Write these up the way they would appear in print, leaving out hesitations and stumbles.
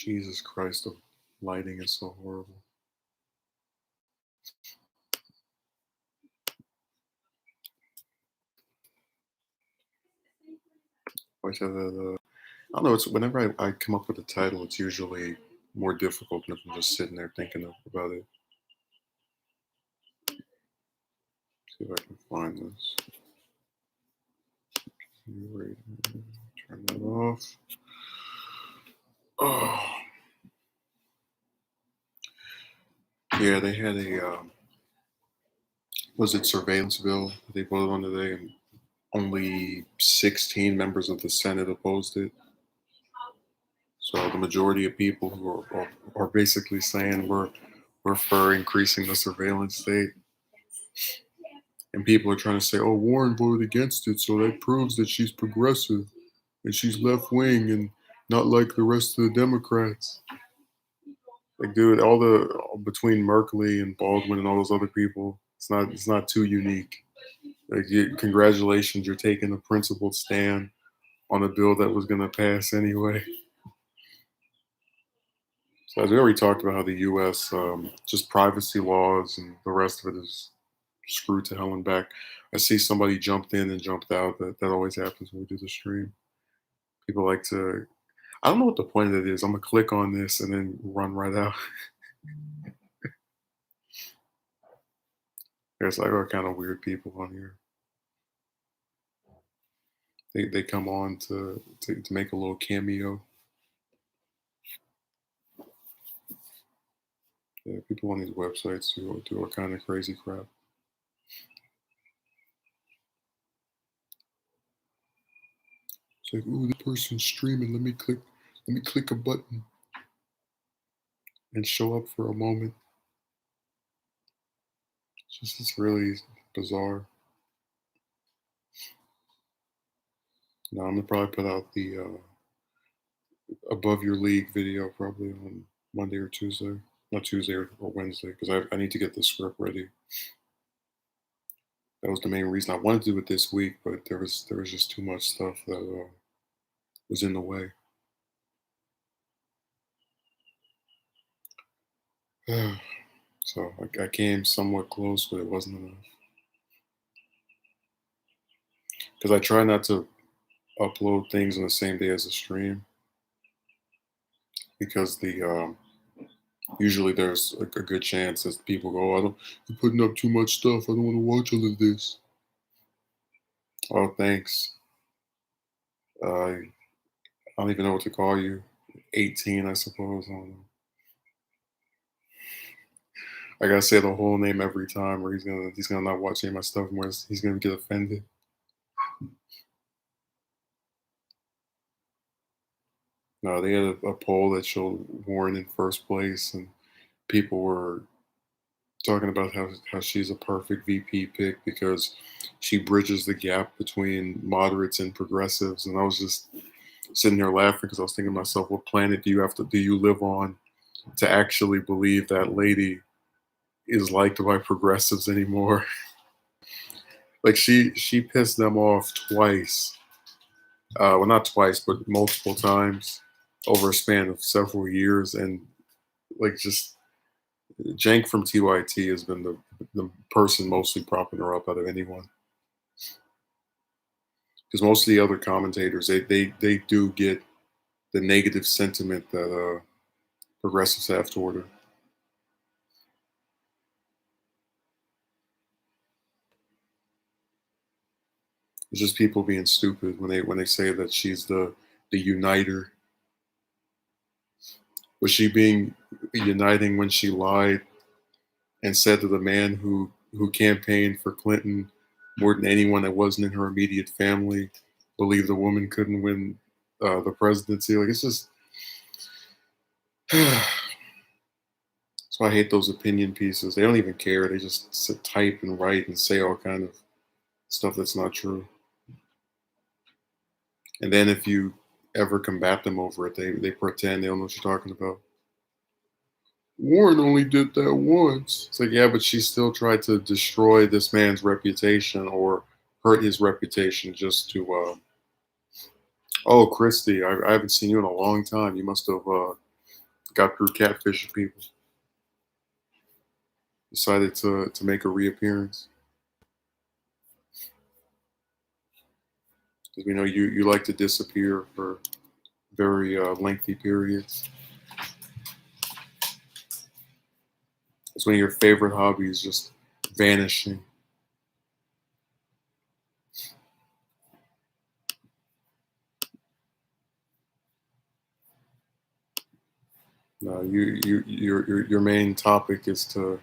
Jesus Christ, the lighting is so horrible. Like I don't know. It's whenever I come up with a title, it's usually more difficult than if I'm just sitting there thinking about it. See if I can find this. Turn that off. Oh, yeah, they had a was it surveillance bill that they voted on today, and only 16 members of the Senate opposed it. So the majority of people who are basically saying we're for increasing the surveillance state, and people are trying to say, oh, Warren voted against it, so that proves that she's progressive and she's left wing and not like the rest of the Democrats. Like, dude, all the between Merkley and Baldwin and all those other people, it's not too unique. Like, congratulations, you're taking a principled stand on a bill that was going to pass anyway. So as we already talked about how the U.S. Just privacy laws and the rest of it is screwed to hell and back. I see somebody jumped in and jumped out. That always happens when we do the stream. People like to. I don't know what the point of it is. I'm gonna click on this and then run right out. There's like all kind of weird people on here. They come on to make a little cameo. Yeah, people on these websites do all kind of crazy crap. It's like, ooh, the person's streaming. Let me click a button and show up for a moment. It's really bizarre. No, I'm gonna probably put out the above your league video probably on Monday or Tuesday, not Tuesday or Wednesday, because I need to get the script ready. That was the main reason I wanted to do it this week, but there was just too much stuff that was in the way. So I came somewhat close, but it wasn't enough. Because I try not to upload things on the same day as the stream, because the usually there's a good chance that people go, I don't, you're putting up too much stuff. I don't want to watch all of this. Oh, thanks. I don't even know what to call you. 18, I suppose. I don't know. I gotta say the whole name every time, or he's gonna not watch any of my stuff more. He's gonna get offended. No, they had a poll that showed Warren in first place, and people were talking about how she's a perfect VP pick because she bridges the gap between moderates and progressives. And I was just sitting here laughing because I was thinking to myself, what planet do you live on to actually believe that lady is liked by progressives anymore? Like, she pissed them off twice. Well, not twice, but multiple times over a span of several years, and like just Jank from TYT has been the person mostly propping her up out of anyone. Because most of the other commentators, they do get the negative sentiment that progressives have toward her. It's just people being stupid when they say that she's the uniter. Was she being uniting when she lied and said to the man who campaigned for Clinton more than anyone that wasn't in her immediate family believed the woman couldn't win the presidency? Like, it's just. That's why I hate those opinion pieces. They don't even care. They just type and write and say all kind of stuff that's not true. And then if you ever combat them over it, they pretend they don't know what you're talking about. Warren only did that once. It's like, yeah, but she still tried to destroy this man's reputation or hurt his reputation just to. Oh, Christy, I haven't seen you in a long time. You must have got through catfishing people, decided to make a reappearance. Because we know you like to disappear for very lengthy periods. It's one of your favorite hobbies, just vanishing. No, your main topic is to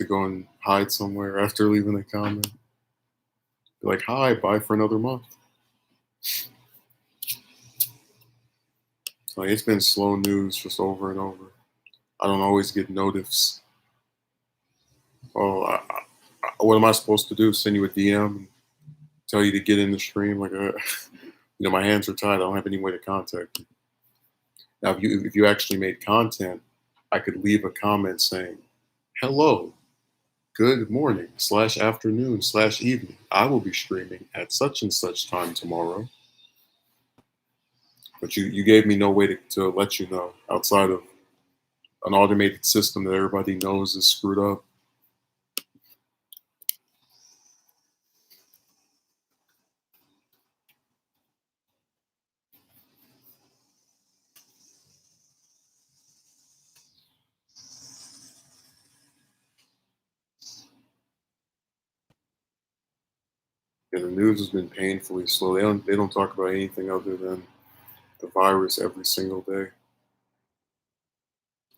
go and hide somewhere after leaving a comment. Be like, hi, bye for another month. Like, it's been slow news just over and over. I don't always get notifs. Oh, what am I supposed to do? Send you a DM and tell you to get in the stream? Like, my hands are tied. I don't have any way to contact you. Now, if you actually made content, I could leave a comment saying, "Hello, good morning / afternoon / evening. I will be streaming at such and such time tomorrow." But you gave me no way to let you know outside of an automated system that everybody knows is screwed up. And the news has been painfully slow. They don't talk about anything other than the virus every single day.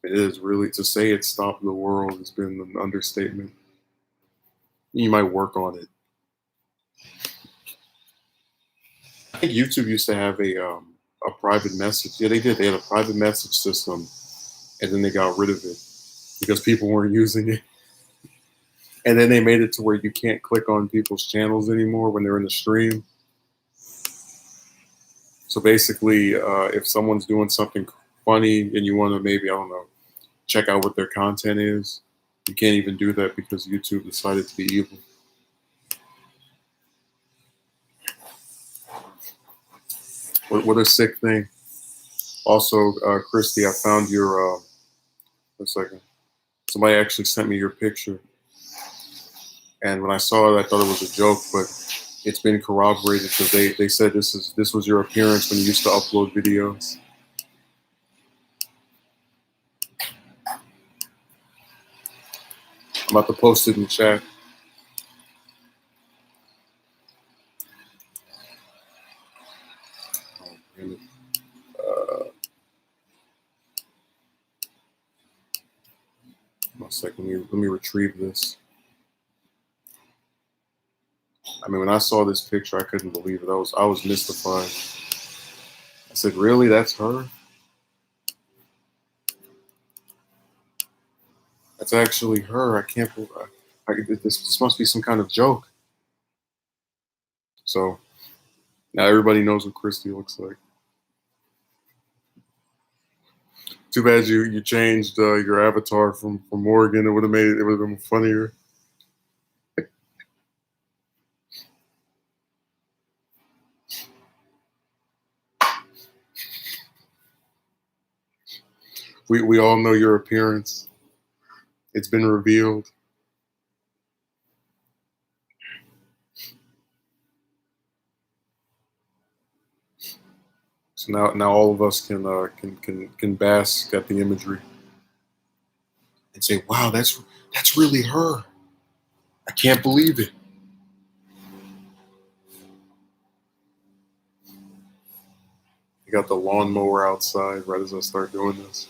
It is really, to say it stopped the world has been an understatement. You might work on it. I think YouTube used to have a private message. Yeah, they did. They had a private message system, and then they got rid of it because people weren't using it. And then they made it to where you can't click on people's channels anymore when they're in the stream. So basically, if someone's doing something funny and you want to maybe, I don't know, check out what their content is, you can't even do that because YouTube decided to be evil. What a sick thing. Also, Christy, I found your, a second. Somebody actually sent me your picture. And when I saw it, I thought it was a joke, but it's been corroborated because they said this was your appearance when you used to upload videos. I'm about to post it in the chat. Oh, damn it. One second, let me retrieve this. I mean, when I saw this picture, I couldn't believe it. I was mystified. I said, "Really? That's her? That's actually her? I can't believe. This must be some kind of joke." So now everybody knows what Christy looks like. Too bad you changed your avatar from Morgan. It would have been funnier. We all know your appearance. It's been revealed. So now all of us can bask at the imagery and say, "Wow, that's really her. I can't believe it." You got the lawnmower outside right as I start doing this.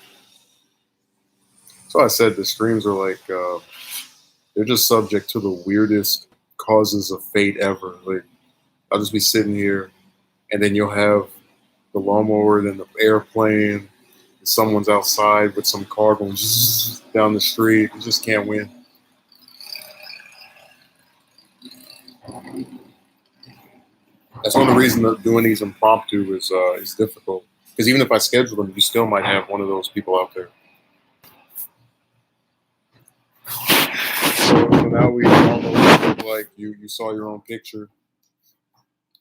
So I said the streams are like they're just subject to the weirdest causes of fate ever. Like, I'll just be sitting here, and then you'll have the lawnmower, then the airplane, and someone's outside with some car going down the street. You just can't win. That's one of the reasons that doing these impromptu is difficult. Because even if I schedule them, you still might have one of those people out there. So now we all know what you look like. You saw your own picture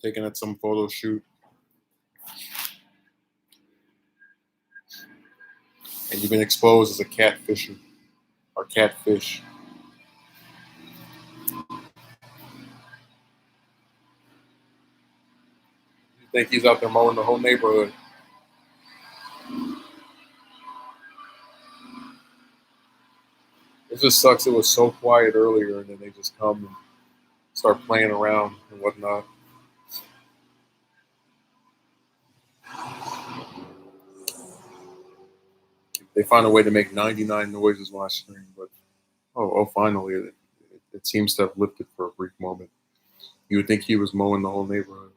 taken at some photo shoot. and you've been exposed as a catfisher or catfish. You think he's out there mowing the whole neighborhood. It just sucks. It was so quiet earlier, and then they just come and start playing around and whatnot. They find a way to make 99 noises while I stream, but finally, it seems to have lifted for a brief moment. You would think he was mowing the whole neighborhood.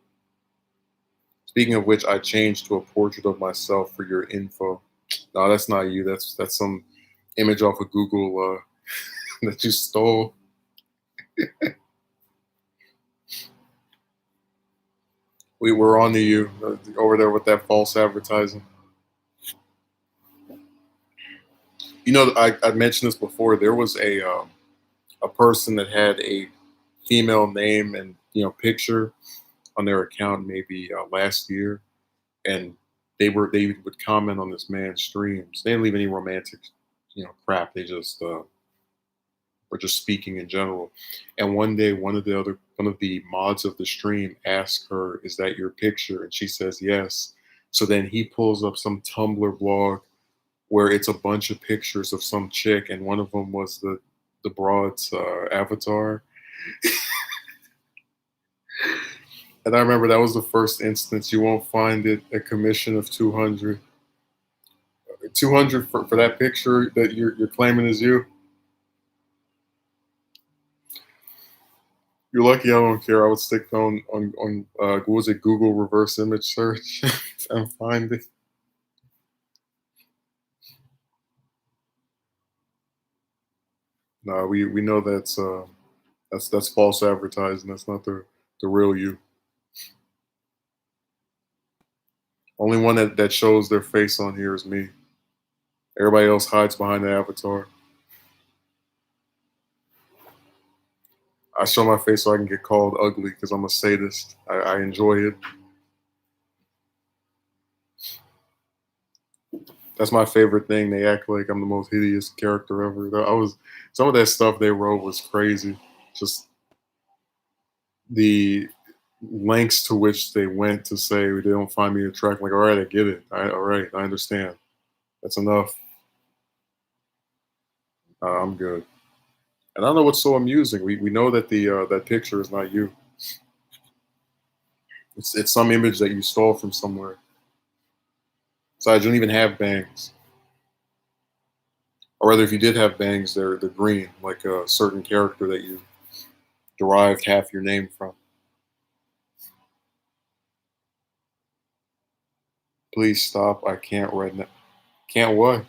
Speaking of which, I changed to a portrait of myself for your info. No, that's not you. That's some image off of Google that you stole. We were on to you over there with that false advertising. You know, I mentioned this before. There was a person that had a female name and picture on their account maybe last year, and they would comment on this man's streams. They didn't leave any romantic crap. They just were just speaking in general. And one day, one of the mods of the stream asked her, "Is that your picture?" And she says yes. So then he pulls up some Tumblr blog where it's a bunch of pictures of some chick, and one of them was the broad's avatar. And I remember that was the first instance. You won't find it a commission of 200. 200 for that picture that you're claiming is you. You're lucky I don't care. I would stick on what was it, Google reverse image search and find it. No, we know that's false advertising. That's not the real you. Only one that shows their face on here is me. Everybody else hides behind the avatar. I show my face so I can get called ugly because I'm a sadist. I enjoy it. That's my favorite thing. They act like I'm the most hideous character ever. Some of that stuff they wrote was crazy. Just the lengths to which they went to say they don't find me attractive. Like, all right, I get it. All right, I understand. That's enough. I'm good. And I don't know what's so amusing. We know that the that picture is not you. It's some image that you stole from somewhere. Besides, you don't even have bangs. Or rather, if you did have bangs, they're green, like a certain character that you derived half your name from. Please stop. I can't right now. Can't what?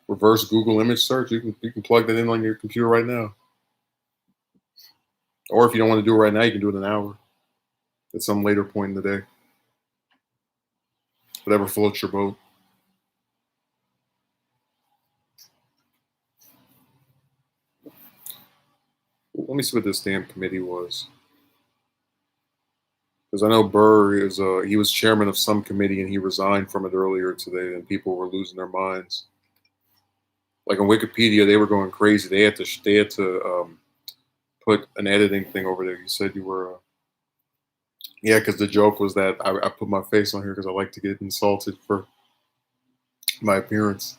Reverse Google image search. You can plug that in on your computer right now. Or if you don't want to do it right now, you can do it in an hour at some later point in the day. Whatever floats your boat. Let me see what this damn committee was. Because I know Burr he was chairman of some committee and he resigned from it earlier today, and people were losing their minds. Like on Wikipedia, they were going crazy. They had to put an editing thing over there. You said you were. Yeah, because the joke was that I put my face on here because I like to get insulted for my appearance,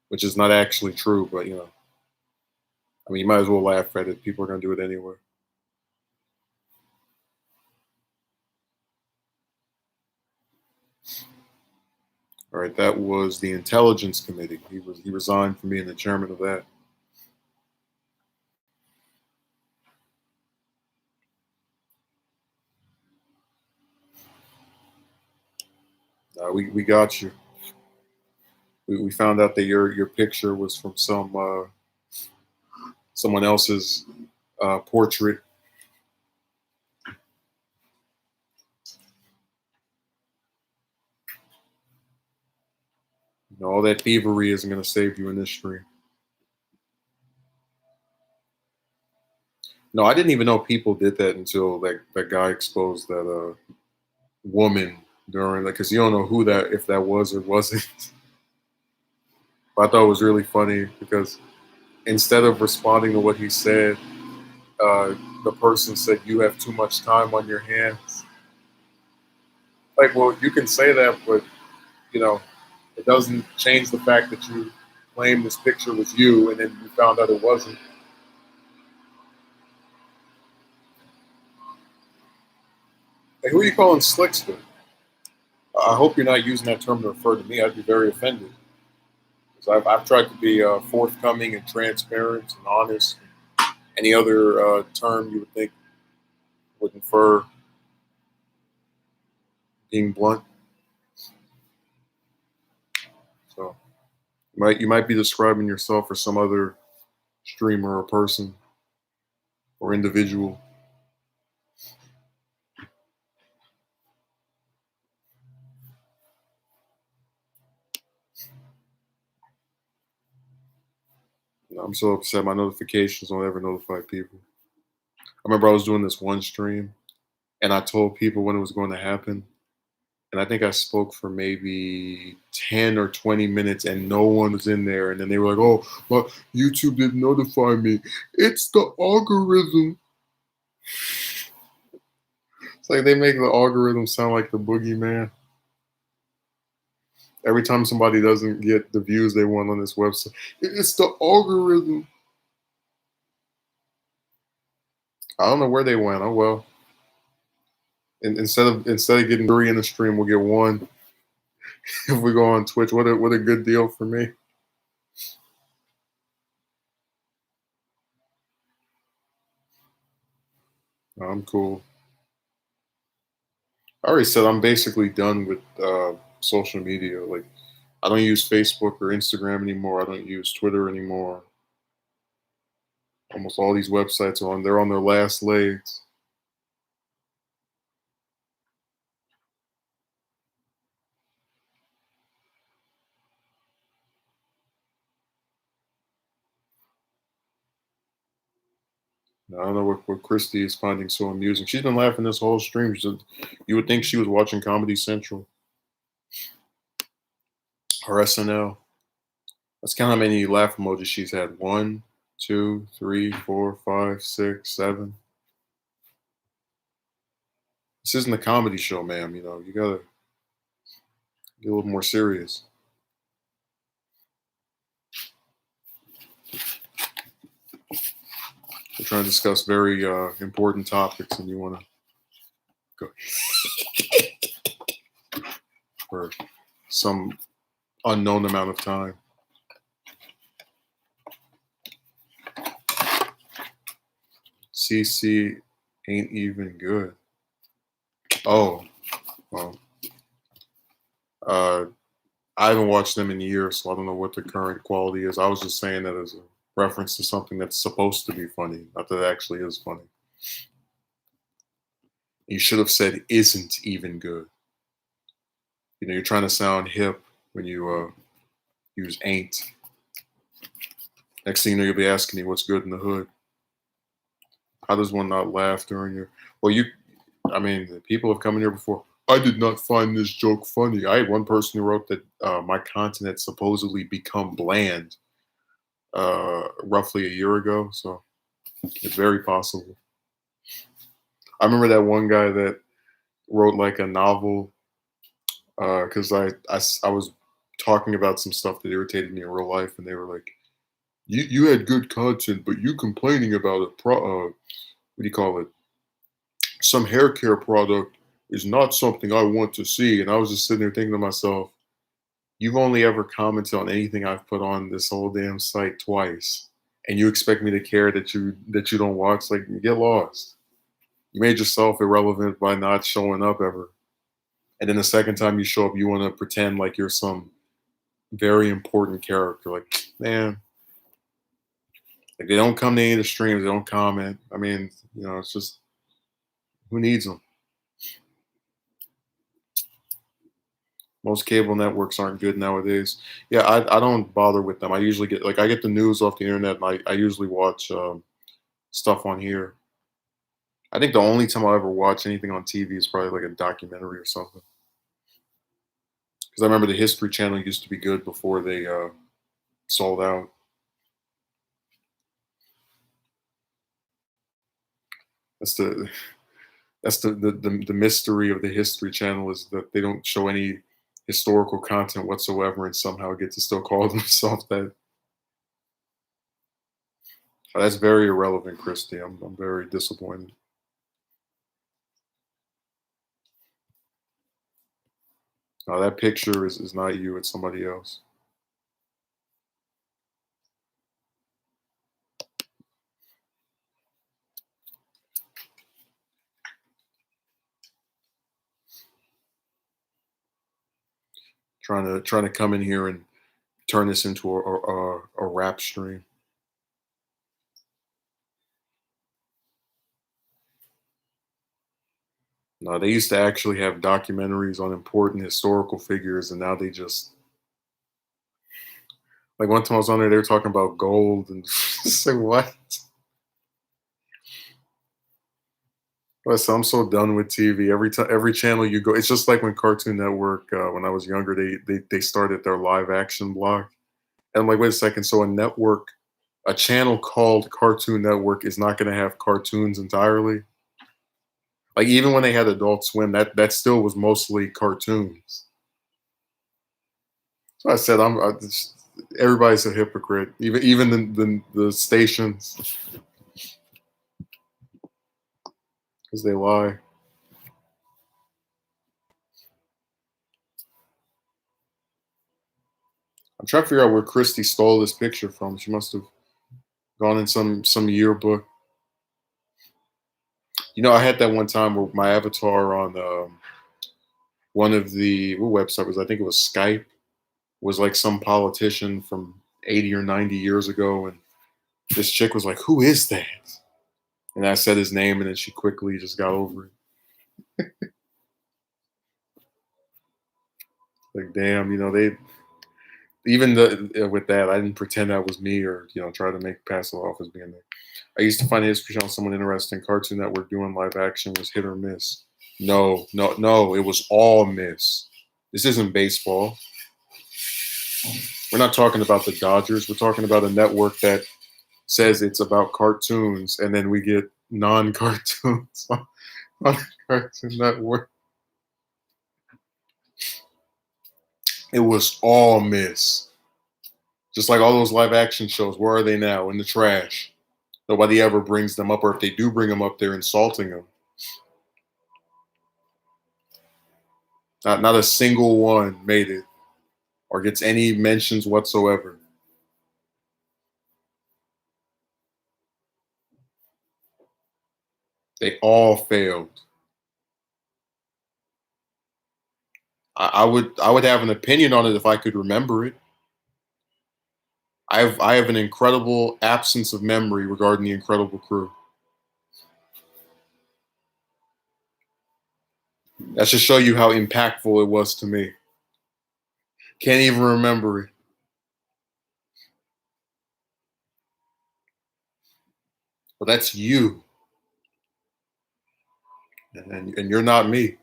which is not actually true. But I mean, you might as well laugh at it. People are gonna do it anyway. All right, that was the Intelligence Committee. He resigned from being the chairman of that. We got you. We found out that your picture was from someone else's portrait. All that thievery isn't going to save you in this stream. No, I didn't even know people did that until that guy exposed that woman during because you don't know who that if that was or wasn't. But I thought it was really funny because instead of responding to what he said, uh, the person said, "You have too much time on your hands." Like, well, you can say that, but you know, it doesn't change the fact that you claimed this picture was you, and then you found out it wasn't. Hey, who are you calling slickster? I hope you're not using that term to refer to me. I'd be very offended. Because I've tried to be forthcoming and transparent and honest. Any other term you would think would infer being blunt. So you might be describing yourself or some other streamer or person or individual. I'm so upset. My notifications don't ever notify people. I remember I was doing this one stream and I told people when it was going to happen. And I think I spoke for maybe 10 or 20 minutes and no one was in there. And then they were like, oh, well, YouTube didn't notify me. It's the algorithm. It's like they make the algorithm sound like the boogeyman. Every time somebody doesn't get the views they want on this website, it's the algorithm. I don't know where they went. Oh well. And instead of getting three in the stream, we'll get one if we go on Twitch. What a good deal for me. I'm cool. I already said I'm basically done with social media. Like I don't use Facebook or Instagram anymore. I don't use Twitter anymore. Almost all these websites are on. They're on their last legs. I don't know what Christy is finding so amusing. She's been laughing this whole stream. You would think she was watching Comedy Central or SNL. Let's count how many laugh emojis she's had. One, two, three, four, five, six, seven. This isn't a comedy show, ma'am. You know, you gotta get a little more serious. We're trying to discuss very important topics, and you want to go for some unknown amount of time. CC ain't even good. Oh, well, uh, I haven't watched them in years, so I don't know what the current quality is. I was just saying that as a reference to something that's supposed to be funny, not that it actually is funny. You should have said isn't even good. You know, you're trying to sound hip when you use ain't. Next thing you know, you'll be asking me what's good in the hood. How does one not laugh during your? Well, I mean, people have come in here before. I did not find this joke funny. I had one person who wrote that my content had supposedly become bland roughly a year ago. So it's very possible. I remember that one guy that wrote like a novel because I was talking about some stuff that irritated me in real life, and they were like, "You had good content, but you complaining about what do you call it? Some hair care product is not something I want to see." And I was just sitting there thinking to myself, "You've only ever commented on anything I've put on this whole damn site twice, and you expect me to care that you don't watch? Like, get lost. You made yourself irrelevant by not showing up ever." And then the second time you show up, you want to pretend like you're some very important character. Like, man, like they don't come to any of the streams, they don't comment. I mean, it's just who needs them? Most cable networks aren't good nowadays. Yeah, I don't bother with them. I get the news off the internet, and I usually watch stuff on here. I think the only time I'll ever watch anything on TV is probably like a documentary or something. Because I remember the History Channel used to be good before they sold out. That's the mystery of the History Channel, is that they don't show any historical content whatsoever and somehow get to still call themselves that. Oh, that's very irrelevant, Christy. I'm very disappointed. No, that picture is not you, it's somebody else. Trying to come in here and turn this into a rap stream. No, they used to actually have documentaries on important historical figures, and now they just, like, one time I was on there, they were talking about gold and say what? Listen, I'm so done with TV. Every time, every channel you go, it's just like when Cartoon Network, when I was younger, they started their live action block. And I'm like, wait a second. So a channel called Cartoon Network is not going to have cartoons entirely. Like, even when they had Adult Swim, that still was mostly cartoons. So I said, everybody's a hypocrite. Even the stations, because they lie. I'm trying to figure out where Christy stole this picture from. She must have gone in some yearbook. You know, I had that one time where my avatar on one of the, what website was, I think it was Skype, was like some politician from 80 or 90 years ago, and this chick was like, "Who is that?" And I said his name, and then she quickly just got over it. Like, damn, they even with that, I didn't pretend that was me, or try to pass it off as being there. I used to find History Channel someone interesting. Cartoon Network doing live action was hit or miss. No, no, no, it was all miss. This isn't baseball. We're not talking about the Dodgers. We're talking about a network that says it's about cartoons, and then we get non-cartoons on Cartoon Network. It was all miss. Just like all those live action shows, where are they now? In the trash. Nobody ever brings them up, or if they do bring them up, they're insulting them. Not a single one made it or gets any mentions whatsoever. They all failed. I would have an opinion on it if I could remember it. I have an incredible absence of memory regarding the Incredible Crew. That should show you how impactful it was to me. Can't even remember it. But that's you. And you're not me.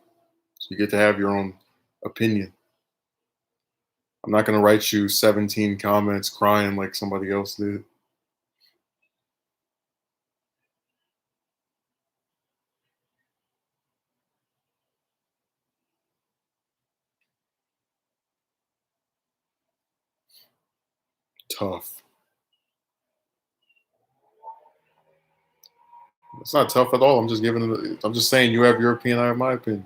So you get to have your own opinion. I'm not going to write you 17 comments crying like somebody else did. Tough. It's not tough at all. I'm just saying you have your opinion, I have my opinion.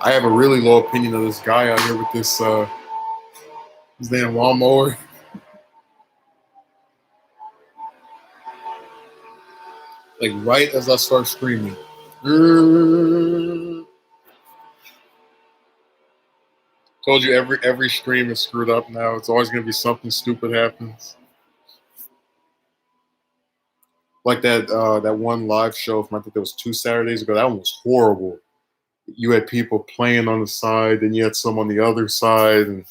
I have a really low opinion of this guy out here with his damn lawnmower. Like, right as I start screaming. Told you every stream is screwed up now. It's always gonna be something stupid happens. Like that one live show from, I think that was 2 Saturdays ago. That one was horrible. You had people playing on the side, and you had some on the other side, and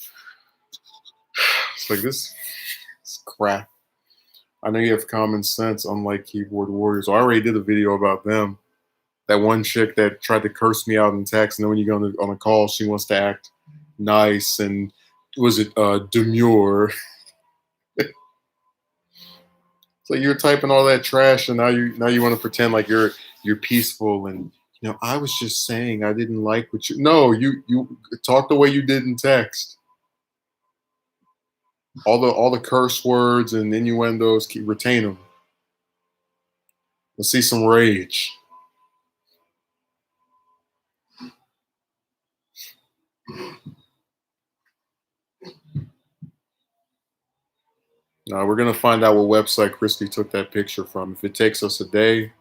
it's like this crap. I know you have common sense, unlike keyboard warriors. I already did a video about them. That one chick that tried to curse me out in text, and then when you go on a call, she wants to act nice and was it demure. So you're typing all that trash, and now you want to pretend like you're peaceful and I was just saying I didn't like what you. No, you talk the way you did in text. All the curse words and innuendos, keep retain them. Let's see some rage. Now we're gonna find out what website Christy took that picture from. If it takes us a day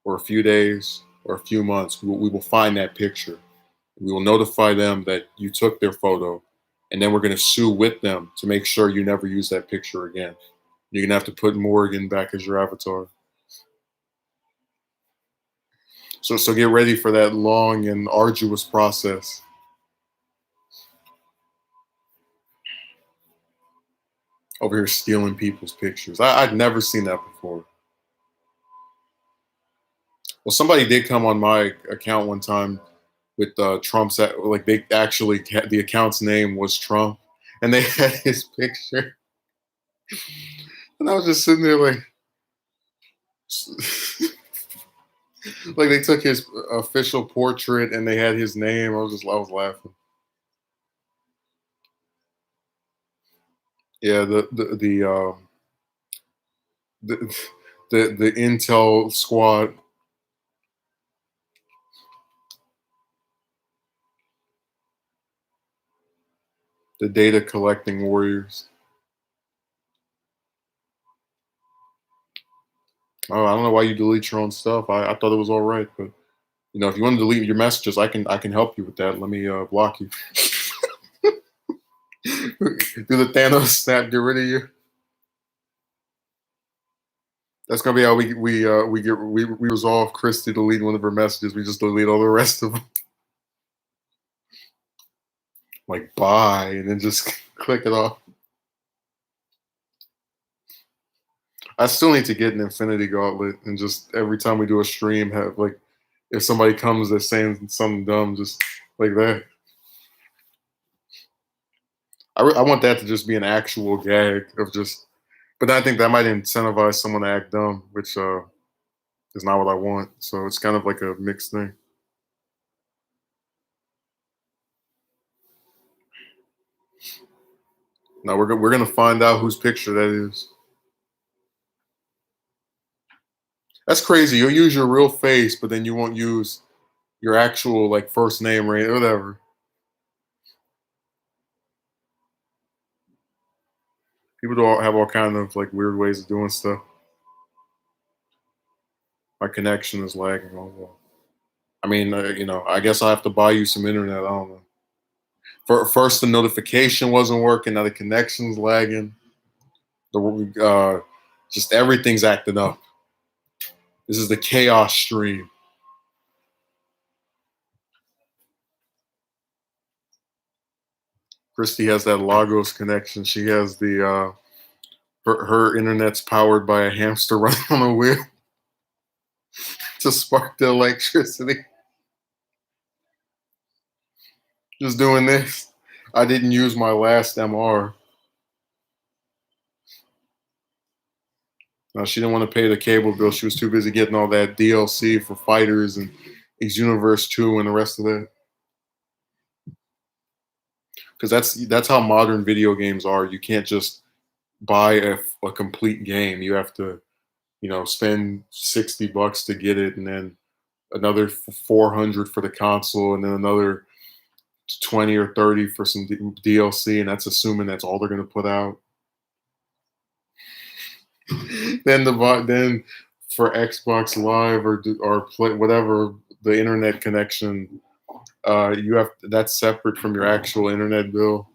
or a few days or a few months, we will find that picture. We will notify them that you took their photo, and then we're going to sue with them to make sure you never use that picture again. You're going to have to put Morgan back as your avatar. So get ready for that long and arduous process. Over here stealing people's pictures. I'd never seen that before. Well, somebody did come on my account one time with Trump's, like they actually had, the account's name was Trump, and they had his picture, and I was just sitting there like, like they took his official portrait and they had his name. I was laughing. Yeah, the the Intel squad. The data collecting warriors. Oh, I don't know why you delete your own stuff. I thought it was all right, but if you want to delete your messages, I can help you with that. Let me block you. Do the Thanos snap, get rid of you. That's gonna be how we resolve Chris to delete one of her messages. We just delete all the rest of them. Like bye, and then just click it off. I still need to get an Infinity Gauntlet, and just every time we do a stream, have like if somebody comes that's saying something dumb, just like that. I want that to just be an actual gag of just, but I think that might incentivize someone to act dumb, which is not what I want. So it's kind of like a mixed thing. Now we're gonna find out whose picture that is. That's crazy. You'll use your real face, but then you won't use your actual like first name or whatever. People do have all kind of like weird ways of doing stuff. My connection is lagging. Also. I mean, I guess I have to buy you some internet. I don't know. First, the notification wasn't working. Now the connection's lagging. The just everything's acting up. This is the chaos stream. Christy has that Lagos connection. She has the her internet's powered by a hamster running on a wheel to spark the electricity. Just doing this. I didn't use my last MR. She didn't want to pay the cable bill. She was too busy getting all that DLC for Fighters and X Universe 2 and the rest of that. Because that's how modern video games are. You can't just buy a complete game. You have to, spend $60 to get it, and then another 400 for the console, and then another 20 or 30 for some DLC, and that's assuming that's all they're going to put out. then for Xbox Live or play whatever the internet connection, you have that's separate from your actual internet bill.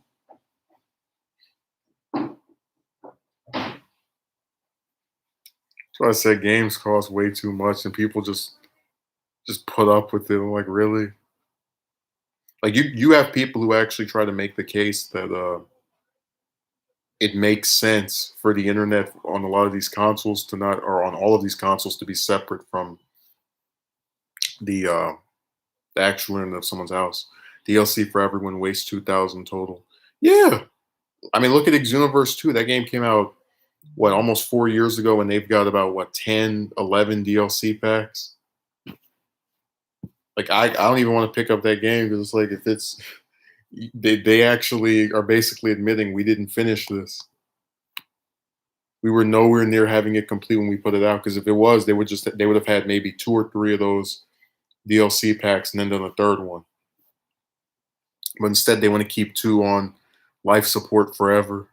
So I said games cost way too much, and people just put up with it. I'm like, really? Like you have people who actually try to make the case that it makes sense for the internet on a lot of these consoles to not, or on all of these consoles to be separate from the actual internet of someone's house. DLC for everyone wastes 2,000 total. Yeah, I mean, look at Xenoverse 2. That game came out what almost 4 years ago, and they've got about what 10, 11 DLC packs. Like I don't even want to pick up that game because it's like if it's they actually are basically admitting we didn't finish this. We were nowhere near having it complete when we put it out because if it was, they would have had maybe two or three of those DLC packs and then done a third one. But instead, they want to keep two on life support forever.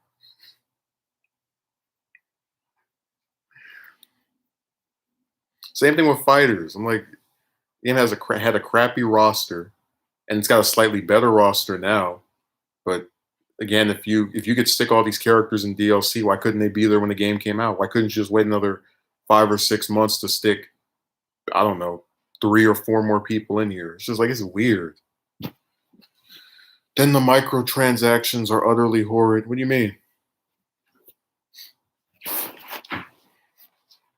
Same thing with fighters. I'm like, game had a crappy roster, and it's got a slightly better roster now. But again, if you could stick all these characters in DLC, why couldn't they be there when the game came out? Why couldn't you just wait another 5 or 6 months to stick, I don't know, 3 or 4 more people in here? It's just like it's weird. Then the microtransactions are utterly horrid. What do you mean?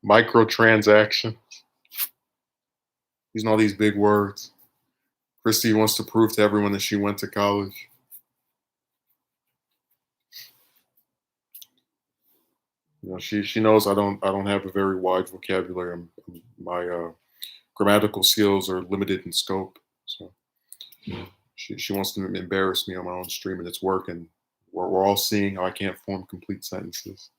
Microtransaction. Using all these big words. Christy wants to prove to everyone that she went to college. You know, she knows I don't have a very wide vocabulary. My grammatical skills are limited in scope. So she wants to embarrass me on my own stream, and it's working. We're all seeing how I can't form complete sentences.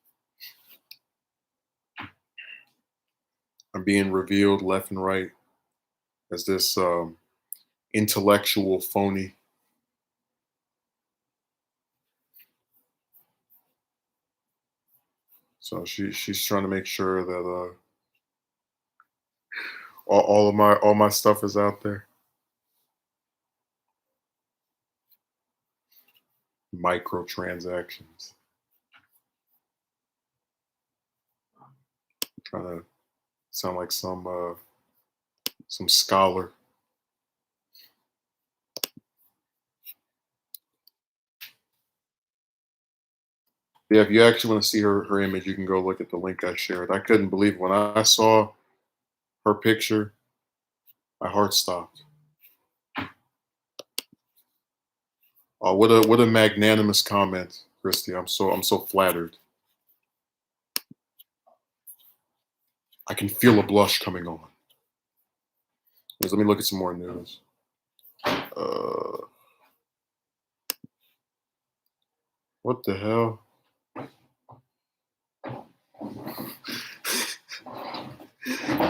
I'm being revealed left and right as this intellectual phony. So she's trying to make sure that all my stuff is out there. Microtransactions. Trying to sound like some scholar. Yeah, if you actually want to see her image, you can go look at the link I shared. I couldn't believe when I saw her picture, my heart stopped. Oh, what a magnanimous comment, Christy. I'm so flattered. I can feel a blush coming on. Let me look at some more news. Uh, what the hell?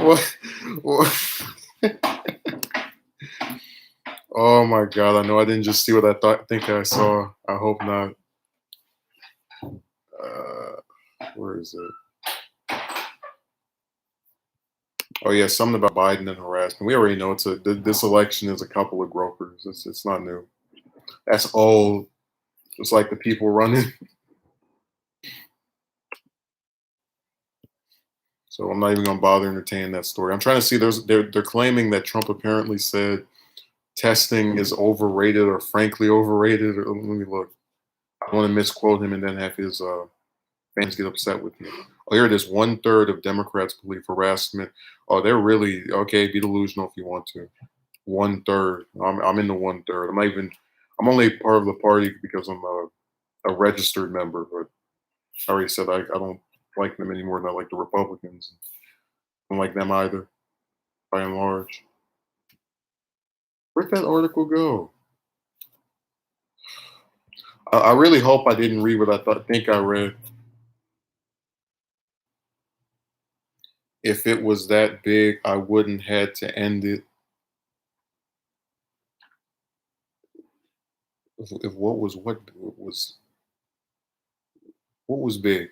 What? What? Oh my god! I know I didn't just see what think I saw. I hope not. Where is it? Oh yeah, something about Biden and harassment. We already know this election is a couple of gropers. It's not new. That's old. It's like the people running. So I'm not even gonna bother entertaining that story. I'm trying to see. They're claiming that Trump apparently said testing is overrated or frankly overrated. Let me look. I don't want to misquote him and then have his fans get upset with me. Oh, here it is. 1/3 of Democrats believe harassment. Oh, they're really okay. Be delusional if you want to. 1/3. I'm in the 1/3. I'm not even. I'm only part of the party because I'm a registered member. But I already said I don't like them anymore than I like the Republicans. I don't like them either, by and large. Where'd that article go? I really hope I didn't read what think I read. If it was that big, I wouldn't had to end it. If what was big?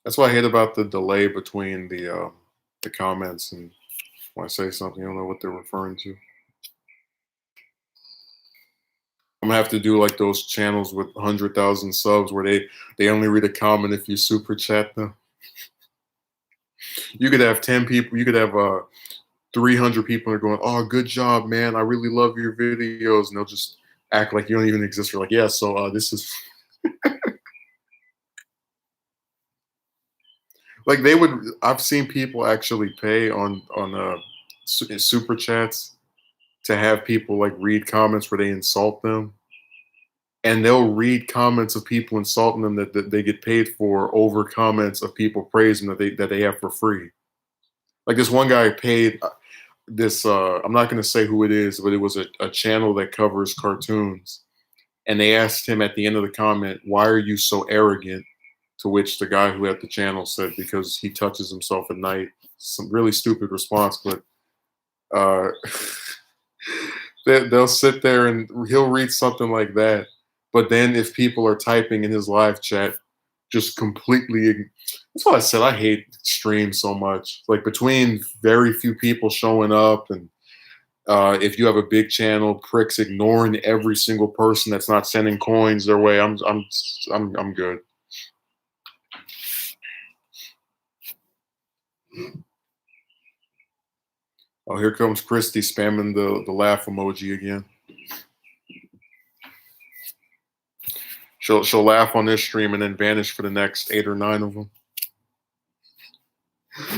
That's what I hate about the delay between the comments and when I say something, you don't know what they're referring to. I'm gonna have to do like those channels with 100,000 subs where they only read a comment if you super chat them. You could have 10 people. You could have 300 people are going, "Oh, good job, man! I really love your videos," and they'll just act like you don't even exist. You're like, "Yeah, so this is Like they would. I've seen people actually pay on super chats to have people like read comments where they insult them, and they'll read comments of people insulting them that they get paid for over comments of people praising that they have for free. Like this one guy paid this. I'm not going to say who it is, but it was a channel that covers cartoons, and they asked him at the end of the comment, "Why are you so arrogant?" To which the guy who had the channel said, "Because he touches himself at night." Some really stupid response, but uh, they'll sit there and he'll read something like that. But then if people are typing in his live chat, just completely. That's why I said I hate streams so much. Like between very few people showing up and if you have a big channel, pricks ignoring every single person that's not sending coins their way. I'm good. Oh, here comes Christy spamming the laugh emoji again. She'll laugh on this stream and then vanish for the next 8 or 9 of them.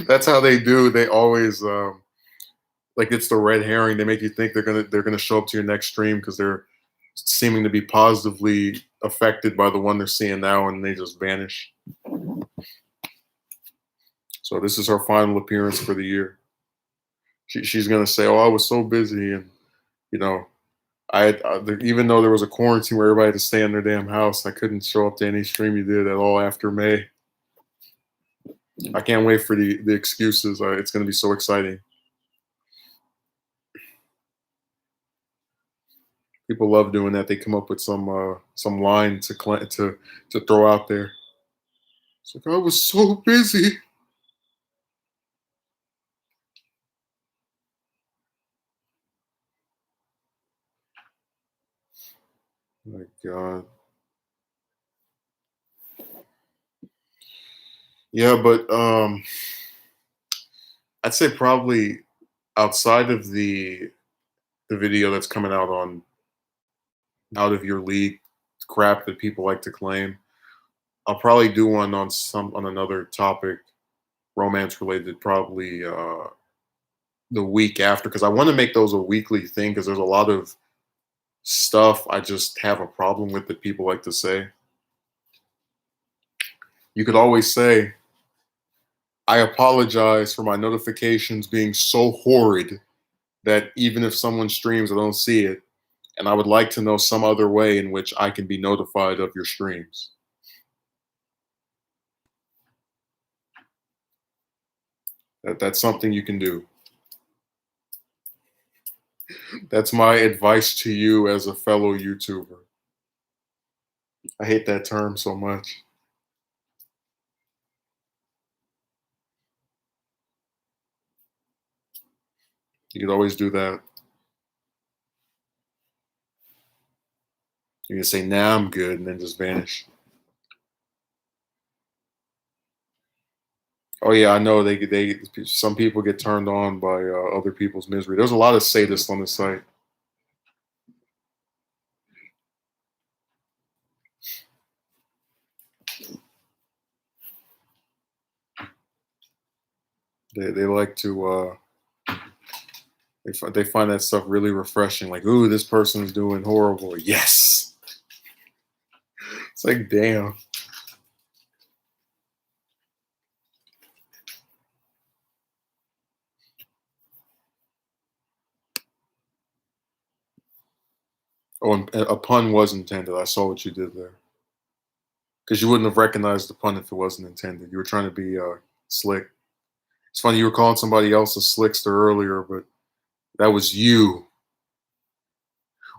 That's how they do. They always like it's the red herring. They make you think they're gonna show up to your next stream because they're seeming to be positively affected by the one they're seeing now, and they just vanish. So this is her final appearance for the year. She's gonna say, "Oh, I was so busy, and you know, even though there was a quarantine where everybody had to stay in their damn house, I couldn't show up to any stream you did at all after May." I can't wait for the excuses. It's gonna be so exciting. People love doing that. They come up with some line to throw out there. It's like I was so busy. Oh my God. Yeah, but I'd say probably outside of the video that's coming out on out of your league crap that people like to claim, I'll probably do one on another topic, romance related, probably the week after, because I want to make those a weekly thing because there's a lot of stuff I just have a problem with that people like to say. You could always say, I apologize for my notifications being so horrid that even if someone streams, I don't see it. And I would like to know some other way in which I can be notified of your streams. That's something you can do. That's my advice to you as a fellow YouTuber. I hate that term so much. You could always do that. You can say, "Nah, I'm good," and then just vanish. Oh yeah, I know they some people get turned on by other people's misery. There's a lot of sadists on the site. They like to they find that stuff really refreshing. Like, ooh, this person's doing horrible. Yes, it's like damn. Oh, and a pun was intended. I saw what you did there. Because you wouldn't have recognized the pun if it wasn't intended. You were trying to be slick. It's funny you were calling somebody else a slickster earlier, but that was you.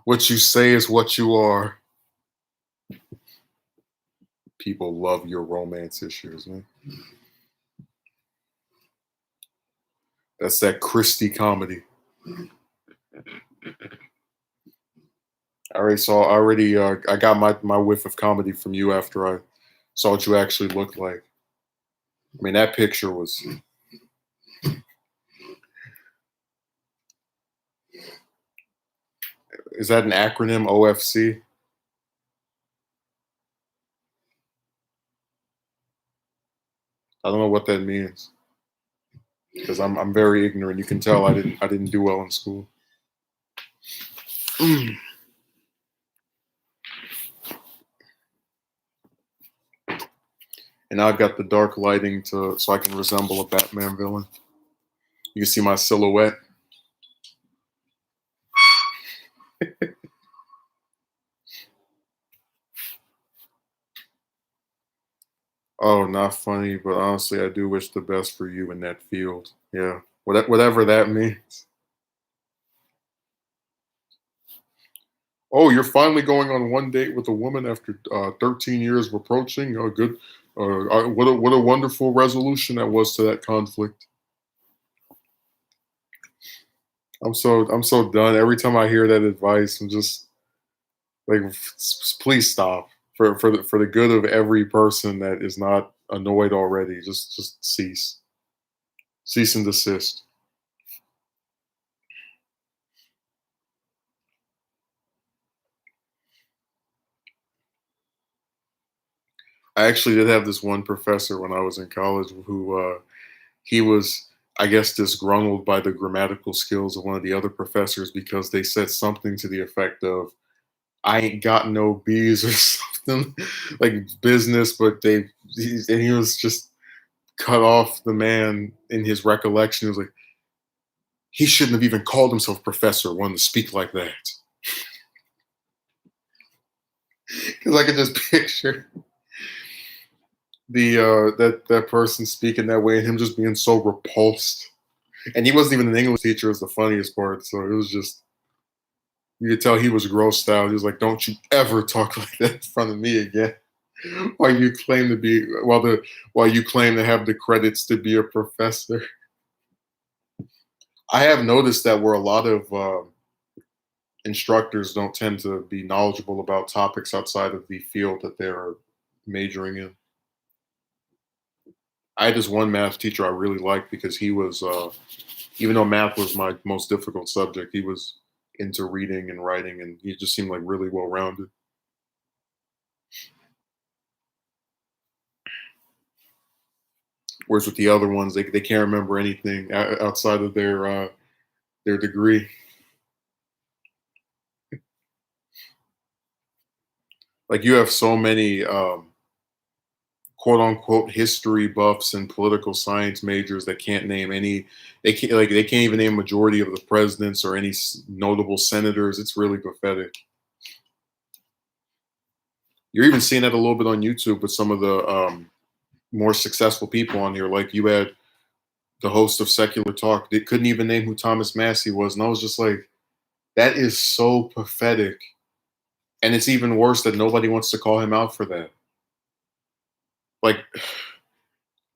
What you say is what you are. People love your romance issues, man. That's that Christie comedy. I got my whiff of comedy from you after I saw what you actually looked like. I mean, that picture was. Is that an acronym, OFC? I don't know what that means because I'm very ignorant. You can tell I didn't do well in school. Mm. And now I've got the dark lighting to so I can resemble a Batman villain. You can see my silhouette. Oh, not funny, but honestly, I do wish the best for you in that field. Yeah, whatever that means. Oh, you're finally going on one date with a woman after 13 years of approaching. Oh, good. What a wonderful resolution that was to that conflict. I'm so done. Every time I hear that advice, I'm just like, please stop. For the good of every person that is not annoyed already, just cease and desist. I actually did have this one professor when I was in college who he was, I guess, disgruntled by the grammatical skills of one of the other professors because they said something to the effect of, "I ain't got no B's" or something like business, but and he was just cut off the man in his recollection. He was like, he shouldn't have even called himself professor, one to speak like that. Because I could just picture the that person speaking that way and him just being so repulsed. And he wasn't even an English teacher, was the funniest part. So it was just, you could tell he was grossed out. He was like, "Don't you ever talk like that in front of me again." While you claim to have the credits to be a professor. I have noticed that where a lot of instructors don't tend to be knowledgeable about topics outside of the field that they're majoring in. I had this one math teacher I really liked because he was, even though math was my most difficult subject, he was into reading and writing, and he just seemed like really well rounded. Whereas with the other ones, they can't remember anything outside of their degree. Like you have so many quote unquote history buffs and political science majors that can't name any. They can't even name majority of the presidents or any notable senators. It's really pathetic. You're even seeing that a little bit on YouTube with some of the more successful people on here. Like you had the host of Secular Talk. They couldn't even name who Thomas Massey was, and I was just like, that is so pathetic. And it's even worse that nobody wants to call him out for that. Like,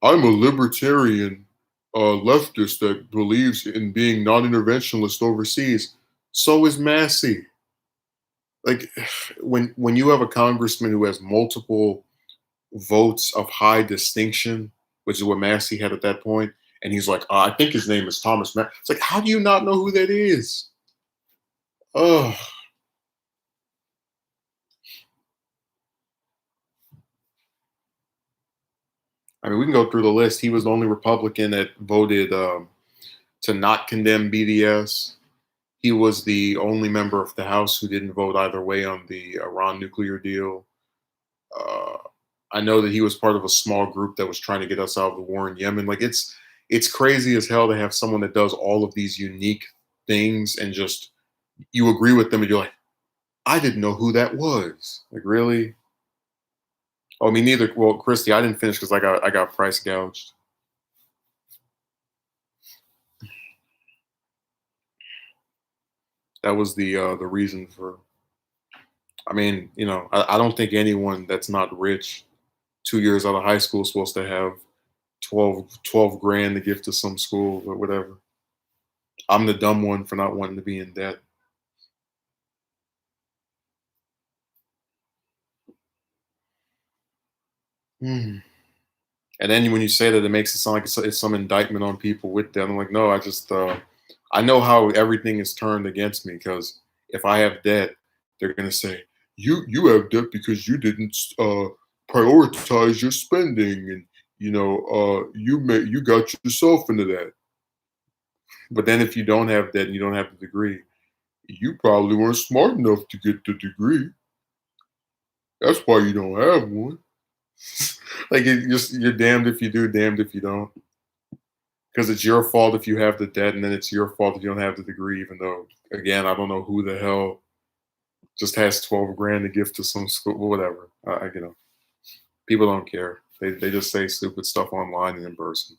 I'm a libertarian leftist that believes in being non-interventionist overseas. So is Massey. Like, when you have a congressman who has multiple votes of high distinction, which is what Massey had at that point, and he's like, I think his name is Thomas Massey. It's like, how do you not know who that is? Oh, I mean, we can go through the list. He was the only Republican that voted to not condemn BDS. He was the only member of the House who didn't vote either way on the Iran nuclear deal. Uh, I know that he was part of a small group that was trying to get us out of the war in Yemen. Like it's crazy as hell to have someone that does all of these unique things and just you agree with them and you're like, I didn't know who that was. Like really? Oh, me neither. Well, Christy, I didn't finish because I got price gouged. That was the reason for. I mean, I don't think anyone that's not rich 2 years out of high school is supposed to have 12 grand to give to some school or whatever. I'm the dumb one for not wanting to be in debt. Hmm. And then when you say that, it makes it sound like it's some indictment on people with that. I'm like, no, I know how everything is turned against me because if I have debt, they're gonna say you have debt because you didn't prioritize your spending, and you got yourself into that. But then if you don't have that and you don't have the degree, you probably weren't smart enough to get the degree. That's why you don't have one. Like you're damned if you do, damned if you don't. Because it's your fault if you have the debt, and then it's your fault if you don't have the degree. Even though, again, I don't know who the hell just has 12 grand to give to some school, whatever. People don't care. They just say stupid stuff online and in person.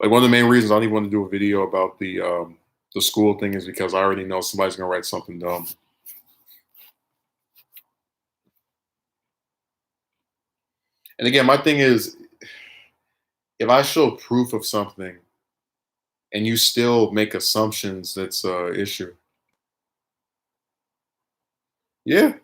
Like one of the main reasons I don't even want to do a video about the school thing is because I already know somebody's gonna write something dumb. And again, my thing is, if I show proof of something and you still make assumptions, that's a issue. Yeah.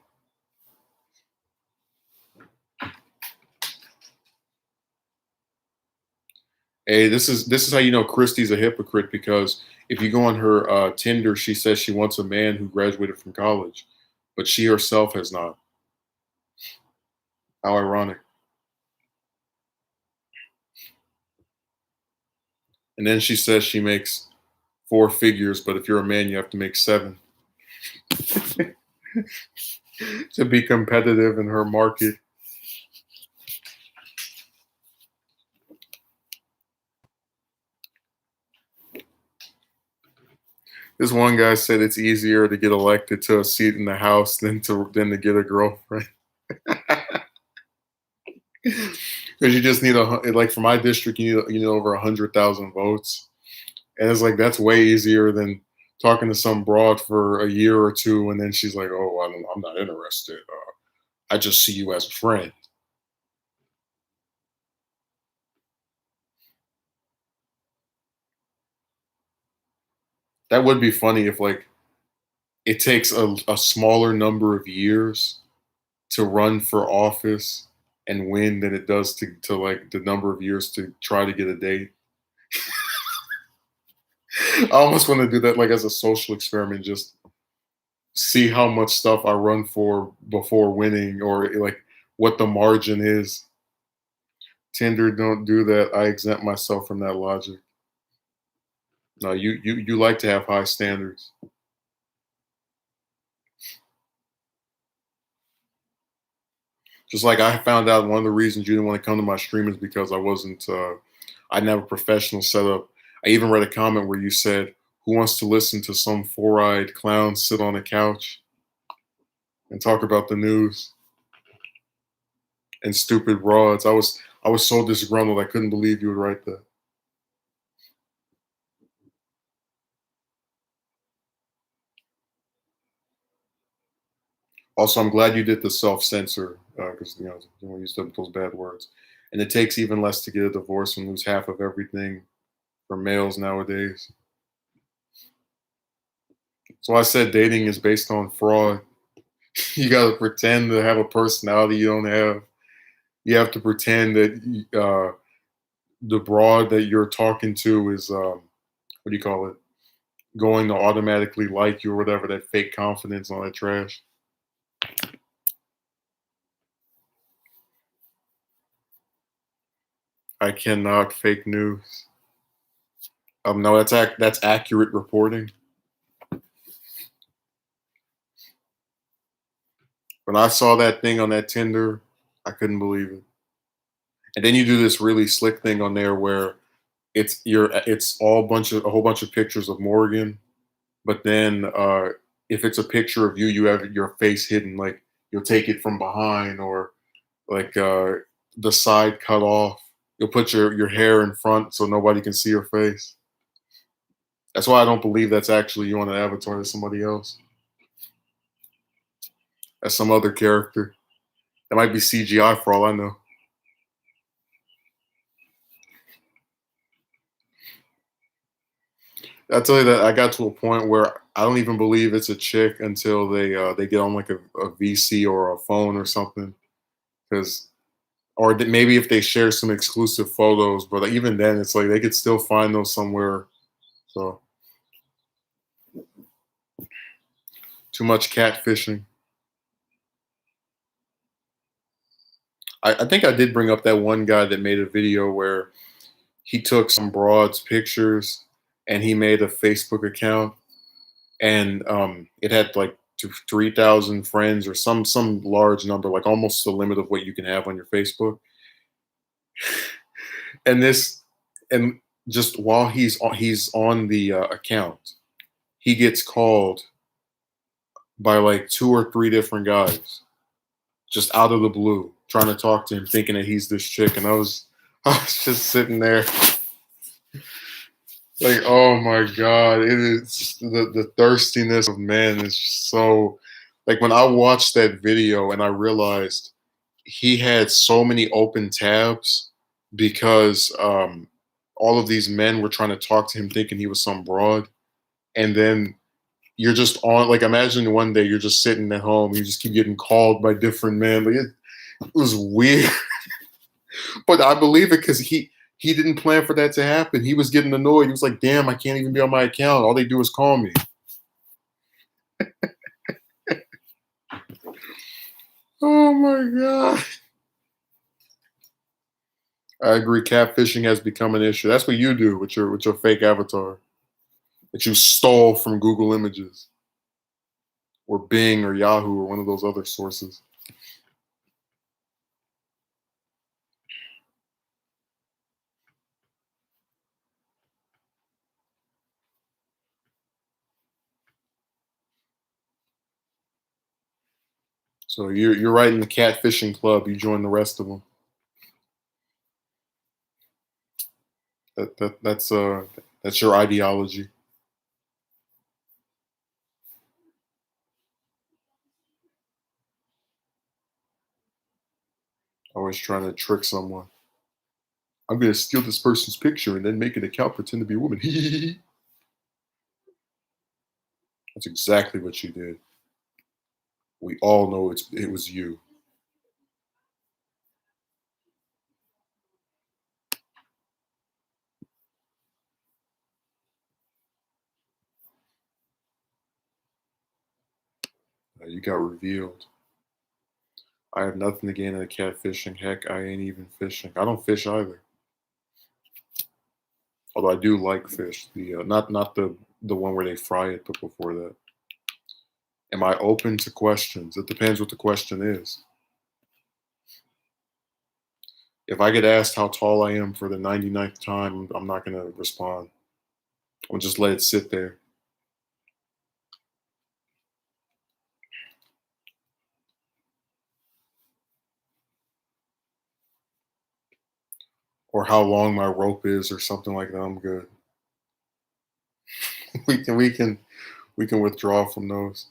Hey, this is how you know Christie's a hypocrite because if you go on her Tinder, she says she wants a man who graduated from college, but she herself has not. How ironic. And then she says she makes four figures, but if you're a man, you have to make seven to be competitive in her market. This one guy said it's easier to get elected to a seat in the House than to get a girlfriend. Because you just need like for my district, you need over 100,000 votes, and it's like that's way easier than talking to some broad for a year or two, and then she's like, "Oh, I'm not interested. I just see you as a friend." That would be funny if like it takes a smaller number of years to run for office and win than it does to like the number of years to try to get a date. I almost want to do that like as a social experiment, just see how much stuff I run for before winning or like what the margin is. Tinder don't do that. I exempt myself from that logic. No, you like to have high standards. Just like I found out one of the reasons you didn't want to come to my stream is because I didn't have a professional setup. I even read a comment where you said, "Who wants to listen to some four-eyed clown sit on a couch and talk about the news and stupid broads?" I was so disgruntled. I couldn't believe you would write that. Also, I'm glad you did the self-censor because you don't use those bad words. And it takes even less to get a divorce and lose half of everything for males nowadays. So I said dating is based on fraud. You got to pretend to have a personality you don't have. You have to pretend that the broad that you're talking to is what do you call it? Going to automatically like you or whatever. That fake confidence, all that trash. I cannot fake news. No, that's accurate reporting. When I saw that thing on that Tinder, I couldn't believe it. And then you do this really slick thing on there where it's a whole bunch of pictures of Morgan, but then if it's a picture of you, you have your face hidden. Like you'll take it from behind or like the side cut off. You'll put your hair in front so nobody can see your face. That's why I don't believe that's actually you on an avatar. That's somebody else. That's some other character. That might be CGI for all I know. I tell you that I got to a point where I don't even believe it's a chick until they get on like a VC or a phone or something. Because maybe if they share some exclusive photos, but even then, it's like they could still find those somewhere. So too much catfishing. I think I did bring up that one guy that made a video where he took some broad's pictures and he made a Facebook account, and it had like 3,000 friends or some large number, like almost the limit of what you can have on your Facebook. And this, and just while he's on the account, he gets called by like two or three different guys just out of the blue, trying to talk to him, thinking that he's this chick. And I was just sitting there like, oh my God, it is the thirstiness of men is so, like, when I watched that video and I realized he had so many open tabs because all of these men were trying to talk to him thinking he was some broad. And then you're just on, like, imagine one day you're just sitting at home, you just keep getting called by different men. Like, it was weird. But I believe it because he didn't plan for that to happen. He was getting annoyed. He was like, damn, I can't even be on my account. All they do is call me. Oh my God. I agree. Catfishing has become an issue. That's what you do with your fake avatar that you stole from Google Images or Bing or Yahoo or one of those other sources. So you're right in the catfishing club. You join the rest of them. That's your ideology. Always trying to trick someone. I'm gonna steal this person's picture and then make an account pretend to be a woman. That's exactly what you did. We all know it was you. You got revealed. I have nothing to gain out of catfishing. Heck, I ain't even fishing. I don't fish either. Although I do like fish. The not the one where they fry it, but before that. Am I open to questions? It depends what the question is. If I get asked how tall I am for the 99th time, I'm not going to respond. I'll just let it sit there. Or how long my rope is or something like that. I'm good. We can withdraw from those.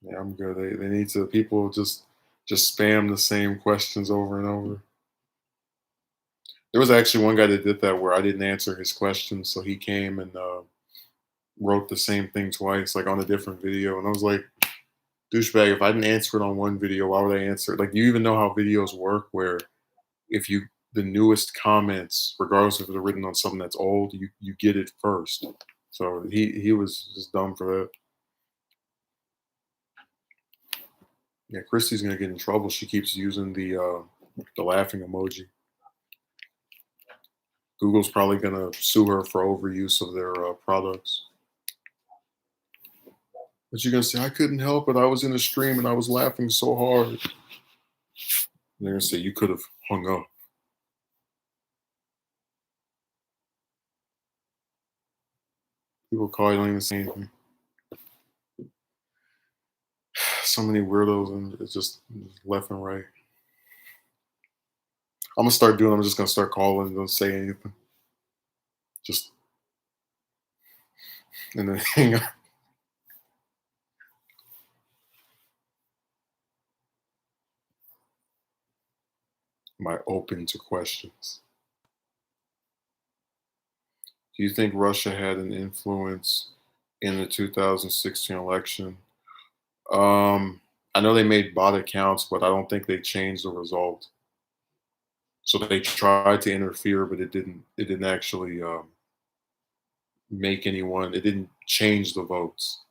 Yeah, I'm good. They need to, people just spam the same questions over and over. There was actually one guy that did that where I didn't answer his questions, so he came and wrote the same thing twice, like on a different video, and I was like, douchebag, if I didn't answer it on one video, why would I answer it? Like, do you even know how videos work? Where if you the newest comments, regardless if they're written on something that's old, you get it first. So he was just dumb for that. Yeah, Christy's gonna get in trouble. She keeps using the laughing emoji. Google's probably gonna sue her for overuse of their products. But you're gonna say, I couldn't help it. I was in a stream and I was laughing so hard. And they're gonna say you could have hung up. People call you, don't even say anything. So many weirdos, and it's just left and right. I'm gonna start doing. I'm just gonna start calling. Don't say anything. Just and then hang up. Am I open to questions? Do you think Russia had an influence in the 2016 election? I know they made bot accounts, but I don't think they changed the result. So they tried to interfere, but it didn't. It didn't actually make anyone. It didn't change the votes.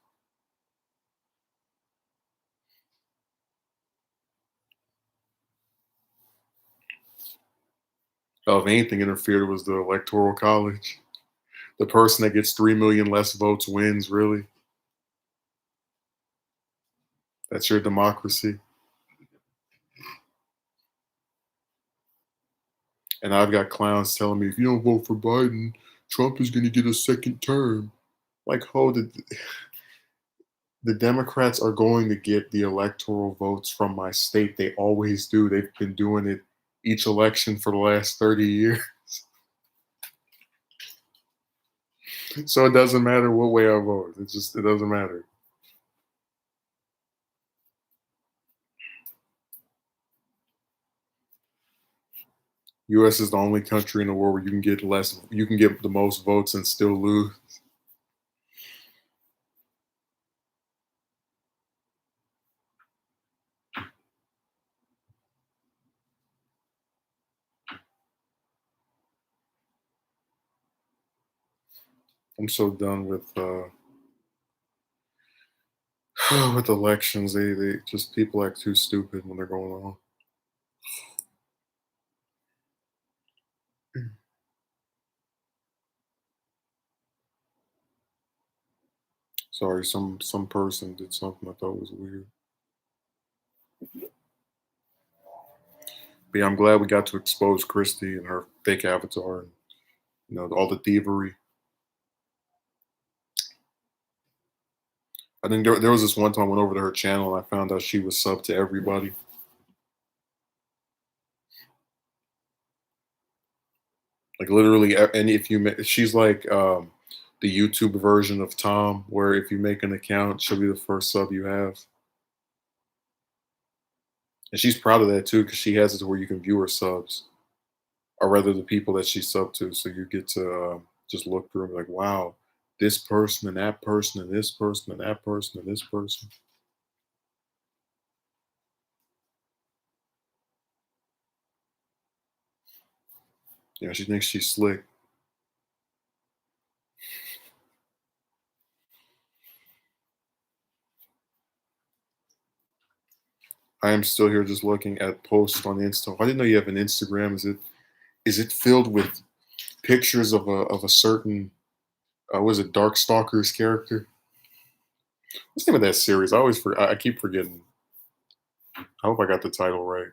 If anything interfered was the electoral college. The person that gets 3 million less votes wins. Really, that's your democracy. And I've got clowns telling me if you don't vote for Biden, Trump is going to get a second term. Like, hold it. The Democrats are going to get the electoral votes from my state. They always do. They've been doing it each election for the last 30 years. So it doesn't matter what way I vote. It doesn't matter. US is the only country in the world where you can get the most votes and still lose. I'm so done with elections. They just people act too stupid when they're going on. Sorry, some person did something I thought was weird. But yeah, I'm glad we got to expose Christy and her fake avatar and all the thievery. I think there was this one time I went over to her channel and I found out she was subbed to everybody. Like literally, and if she's like the YouTube version of Tom, where if you make an account, she'll be the first sub you have. And she's proud of that too, because she has it to where you can view her subs, or rather the people that she subbed to. So you get to just look through and be like, wow, this person and that person and this person and that person and this person. Yeah, she thinks she's slick. I am still here just looking at posts on Insta. I didn't know you have an Instagram. Is it filled with pictures of a certain was it Darkstalker's character? What's the name of that series? I keep forgetting. I hope I got the title right.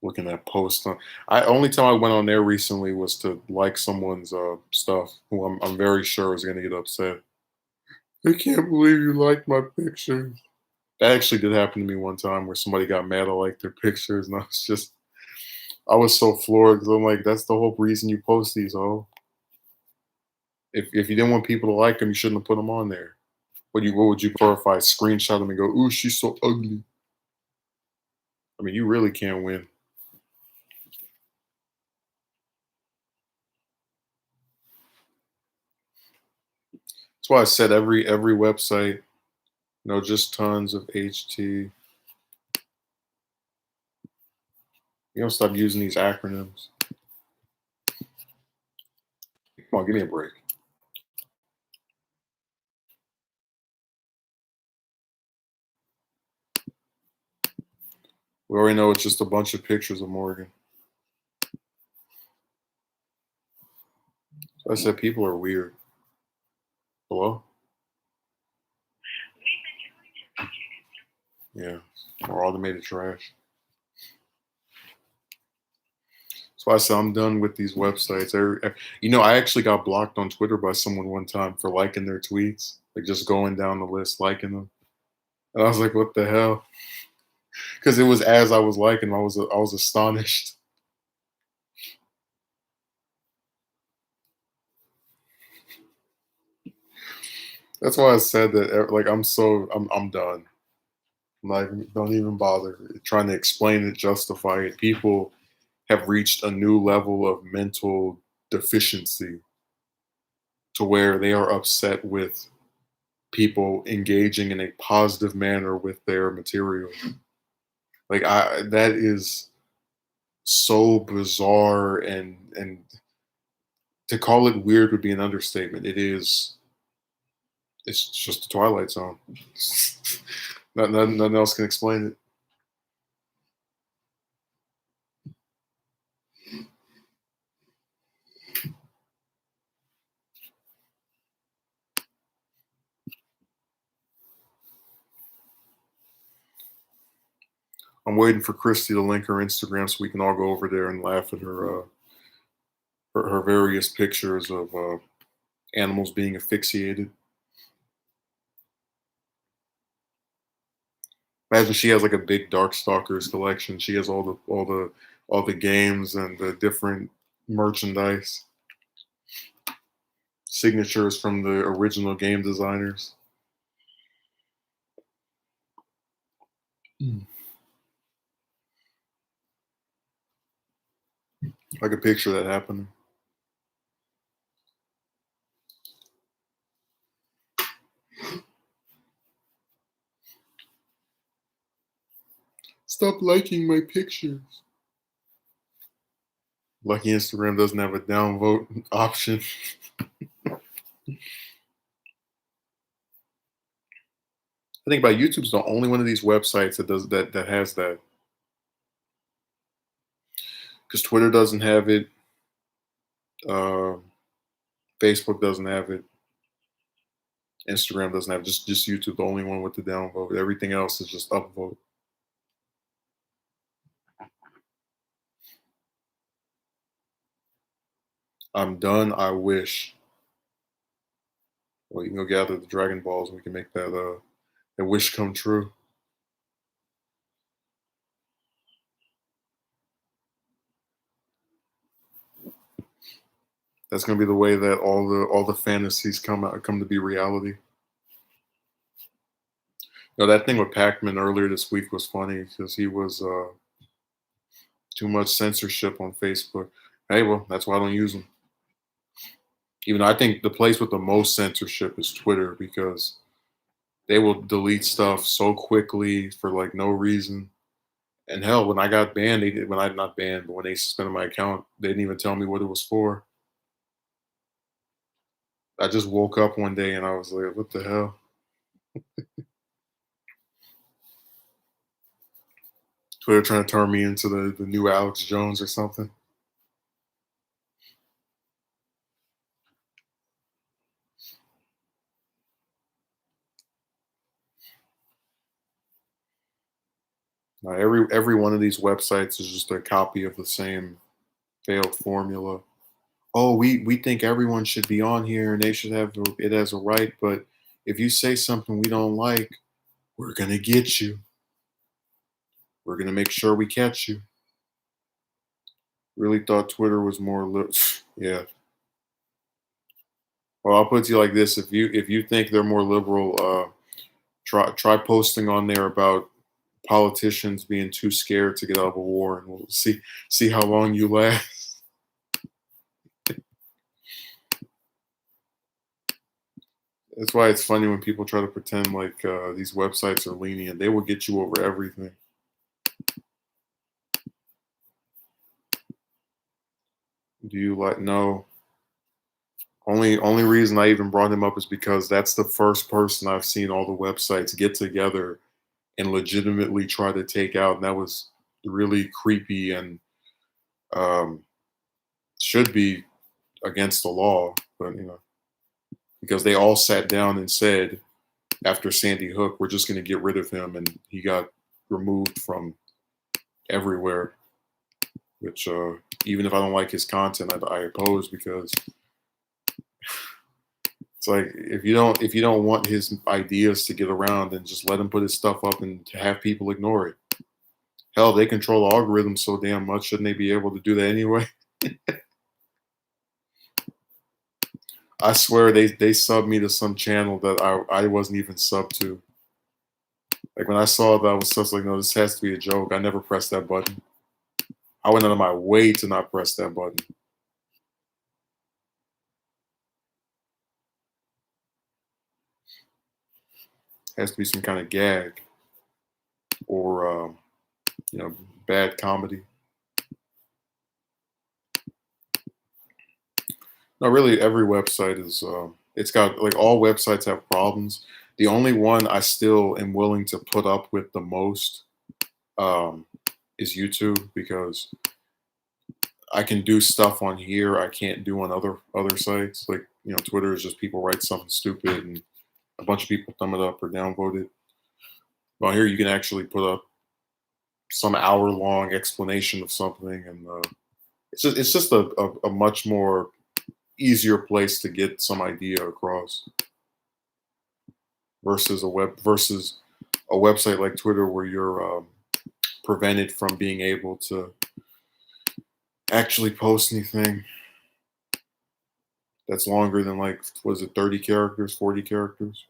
Looking at posts. I only time I went on there recently was to like someone's stuff who I'm very sure is gonna get upset. I can't believe you liked my pictures. That actually did happen to me one time where somebody got mad I liked their pictures, and I was so floored because I'm like, that's the whole reason you post these, oh. If you didn't want people to like them, you shouldn't have put them on there. What would you prefer if I screenshot them and go, ooh, she's so ugly? I mean, you really can't win. That's why I said every website, just tons of HT. You don't stop using these acronyms. Come on, give me a break. We already know it's just a bunch of pictures of Morgan. So I said people are weird. Hello? Yeah. Or automated trash. So I said I'm done with these websites. I actually got blocked on Twitter by someone one time for liking their tweets, like just going down the list liking them. And I was like, what the hell? Because it was as I was liking them, I was astonished. That's why I said that. Like I'm done. Like, don't even bother trying to explain it, justify it. People have reached a new level of mental deficiency to where they are upset with people engaging in a positive manner with their material. Like that is so bizarre, and to call it weird would be an understatement. It's just the Twilight Zone. Nothing else can explain it. I'm waiting for Christy to link her Instagram so we can all go over there and laugh at her various pictures of animals being asphyxiated. Imagine she has like a big Darkstalkers collection. She has all the games and the different merchandise, signatures from the original game designers. Mm. I could picture that happening. Stop liking my pictures. Lucky Instagram doesn't have a downvote option. I think about YouTube's the only one of these websites that does that has that. Because Twitter doesn't have it, uh, Facebook doesn't have it, Instagram doesn't have it. Just YouTube, the only one with the downvote. Everything else is just upvote. I'm done. I wish. Well, you can go gather the Dragon Balls and we can make that wish come true. That's gonna be the way that all the fantasies come to be reality. No, that thing with Pac-Man earlier this week was funny because he was too much censorship on Facebook. Hey, well, that's why I don't use them. Even though I think the place with the most censorship is Twitter because they will delete stuff so quickly for like no reason. And hell, when I got banned, they did when I not banned, but when they suspended my account, they didn't even tell me what it was for. I just woke up one day and I was like, what the hell? Twitter trying to turn me into the new Alex Jones or something. Now, every one of these websites is just a copy of the same failed formula. Oh, we think everyone should be on here and they should have it as a right, but if you say something we don't like, we're gonna get you. We're gonna make sure we catch you. Really thought Twitter was more yeah. Well, I'll put it to you like this: if you think they're more liberal, try posting on there about politicians being too scared to get out of a war, and we'll see how long you last. That's why it's funny when people try to pretend like these websites are lenient. They will get you over everything. Do you like no? Only reason I even brought him up is because that's the first person I've seen all the websites get together and legitimately try to take out, and that was really creepy and um, should be against the law. But because they all sat down and said after Sandy Hook, we're just going to get rid of him, and he got removed from everywhere. Which even if I don't like his content, I oppose because it's like if you don't want his ideas to get around, then just let him put his stuff up and to have people ignore it. Hell, they control the algorithm so damn much, shouldn't they be able to do that anyway? I swear they subbed me to some channel that I wasn't even subbed to. Like when I saw that, I was just like, no, this has to be a joke. I never pressed that button. I went out of my way to not press that button. It has to be some kind of gag or bad comedy. No, really, every website is. It's got like all websites have problems. The only one I still am willing to put up with the most um, is YouTube because I can do stuff on here I can't do on other sites. Like Twitter is just people write something stupid and a bunch of people thumb it up or downvote it. Well, here you can actually put up some hour-long explanation of something, and it's just a much more easier place to get some idea across versus a website like Twitter where you're prevented from being able to actually post anything that's longer than, like, was it 30 characters, 40 characters?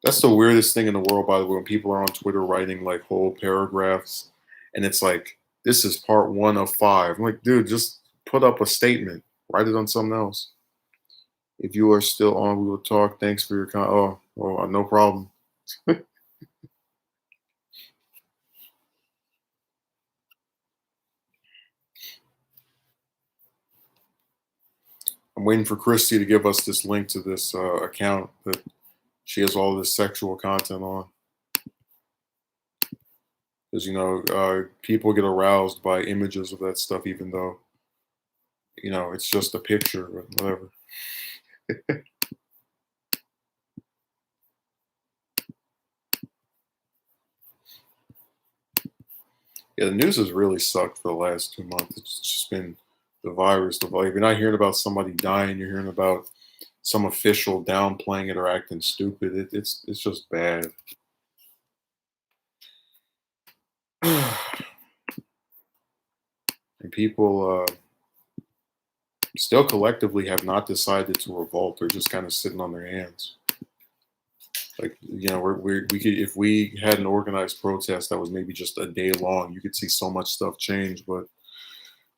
That's the weirdest thing in the world, by the way, when people are on Twitter writing like whole paragraphs and it's like, this is part one of five. I'm like, dude, just put up a statement, write it on something else. If you are still on, we will talk. Thanks for your no problem. I'm waiting for Christy to give us this link to this account that she has all this sexual content on. Because, people get aroused by images of that stuff, even though, it's just a picture or whatever. Yeah, the news has really sucked for the last 2 months. It's just been the virus. You're not hearing about somebody dying. You're hearing about some official downplaying it or acting stupid. It's just bad. And people still collectively have not decided to revolt. They're just kind of sitting on their hands. Like, we could, if we had an organized protest that was maybe just a day long, you could see so much stuff change. But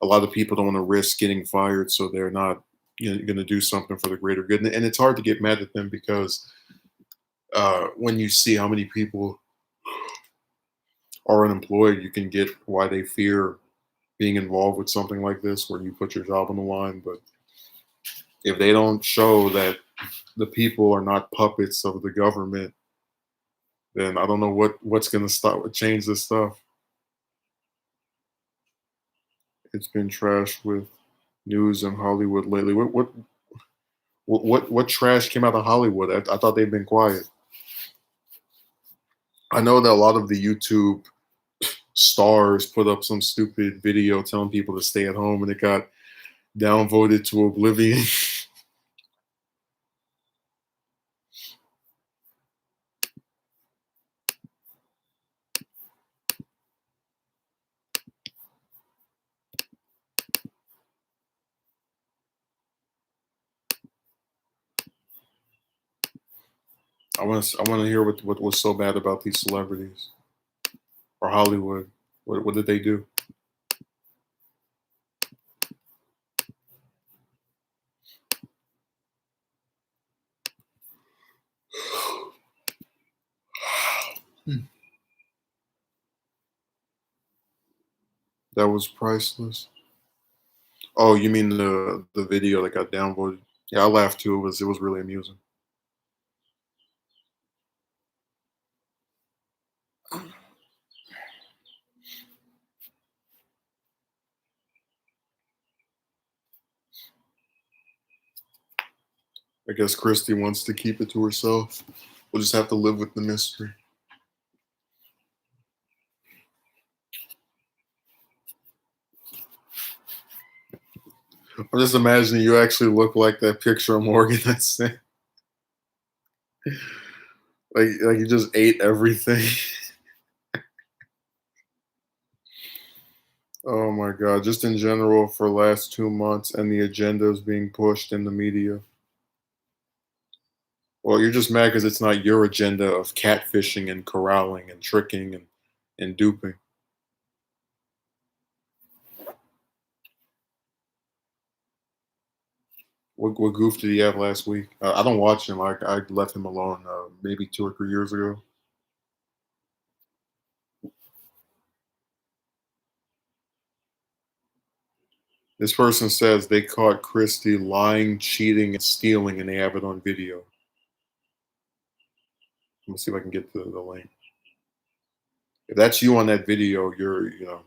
a lot of people don't want to risk getting fired, so they're not going to do something for the greater good. And it's hard to get mad at them because when you see how many people are unemployed, you can get why they fear being involved with something like this, where you put your job on the line. But if they don't show that the people are not puppets of the government, then I don't know what's going to change this stuff. It's been trash with news in Hollywood lately. What trash came out of Hollywood? I thought they'd been quiet. I know that a lot of the YouTube stars put up some stupid video telling people to stay at home, and it got downvoted to oblivion. I want to hear what was so bad about these celebrities or Hollywood. What did they do? That was priceless. Oh, you mean the video that got downvoted? Yeah, I laughed too. It was really amusing. I guess Christy wants to keep it to herself. We'll just have to live with the mystery. I'm just imagining you actually look like that picture of Morgan I sent. Like you just ate everything. Oh my god! Just in general for the last 2 months, and the agenda is being pushed in the media. Well, you're just mad because it's not your agenda of catfishing and corralling and tricking and duping. What goof did he have last week? I don't watch him. I left him alone maybe 2 or 3 years ago. This person says they caught Christie lying, cheating, and stealing, and they have it on video. Let me see if I can get the link. If that's you on that video, you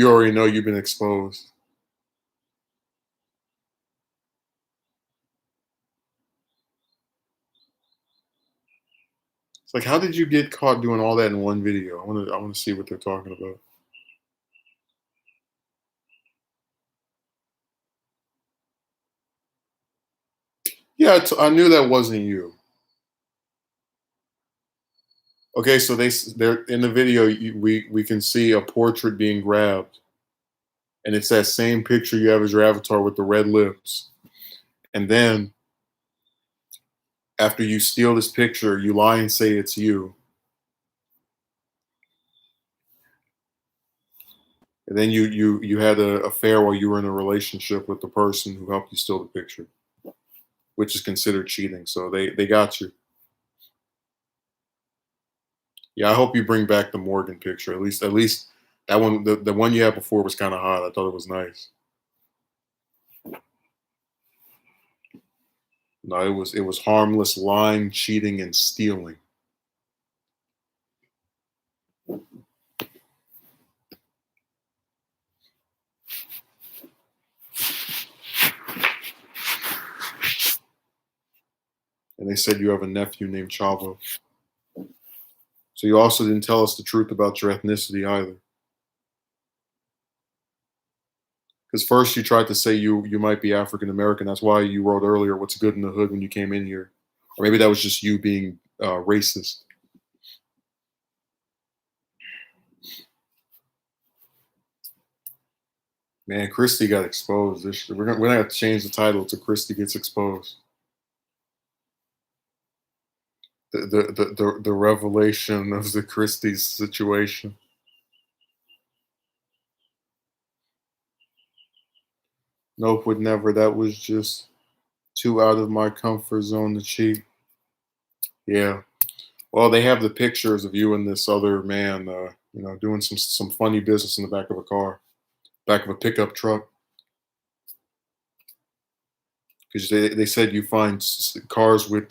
already know you've been exposed. It's like, how did you get caught doing all that in one video? I want to see what they're talking about. Yeah, I knew that wasn't you. Okay, so they're in the video. We can see a portrait being grabbed, and it's that same picture you have as your avatar with the red lips. And then after you steal this picture, you lie and say it's you. And then you had a affair while you were in a relationship with the person who helped you steal the picture, which is considered cheating. So they got you. Yeah, I hope you bring back the Morgan picture. At least that one, the one you had before was kind of hot. I thought it was nice. No, it was harmless lying, cheating, and stealing. And they said you have a nephew named Chavo. So you also didn't tell us the truth about your ethnicity either. Because first you tried to say you might be African American. That's why you wrote earlier, "What's good in the hood" when you came in here, or maybe that was just you being racist. Man, Christy got exposed. We're gonna have to change the title to "Christy Gets Exposed." The revelation of the Christie's situation. Nope, would never. That was just too out of my comfort zone to cheat. Yeah. Well, they have the pictures of you and this other man, doing some funny business in the back of a car, back of a pickup truck. Because they said you find cars with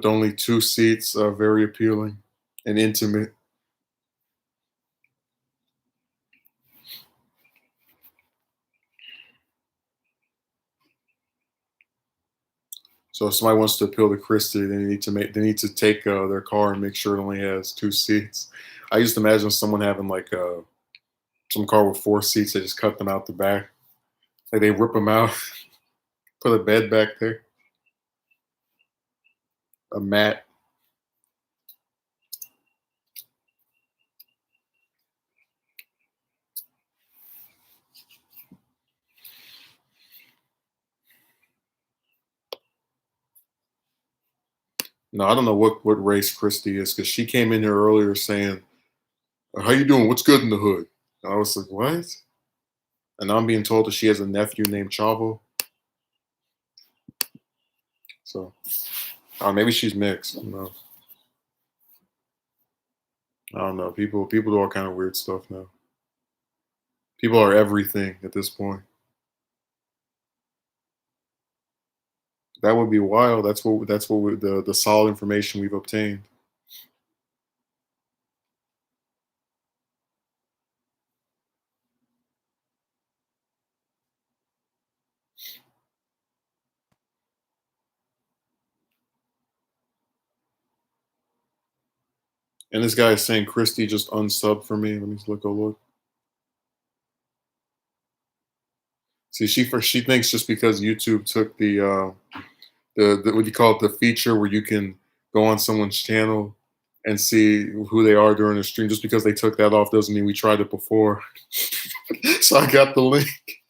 only two seats very appealing and intimate. So if somebody wants to appeal to Christie, they need to take their car and make sure it only has two seats. I used to imagine someone having like some car with four seats. They just cut them out the back, like they rip them out, put a bed back there, a mat. No, I don't know what race Christy is because she came in here earlier saying, "How you doing? What's good in the hood?" And I was like, "What?" And now I'm being told that she has a nephew named Chavo. So maybe she's mixed. I don't know. People do all kind of weird stuff now. People are everything at this point. That would be wild. The solid information we've obtained. And this guy is saying Christy just unsubbed for me. Let me look a look. See, she thinks just because YouTube took the what do you call it, the feature where you can go on someone's channel and see who they are during the stream. Just because they took that off doesn't mean we tried it before. So I got the link.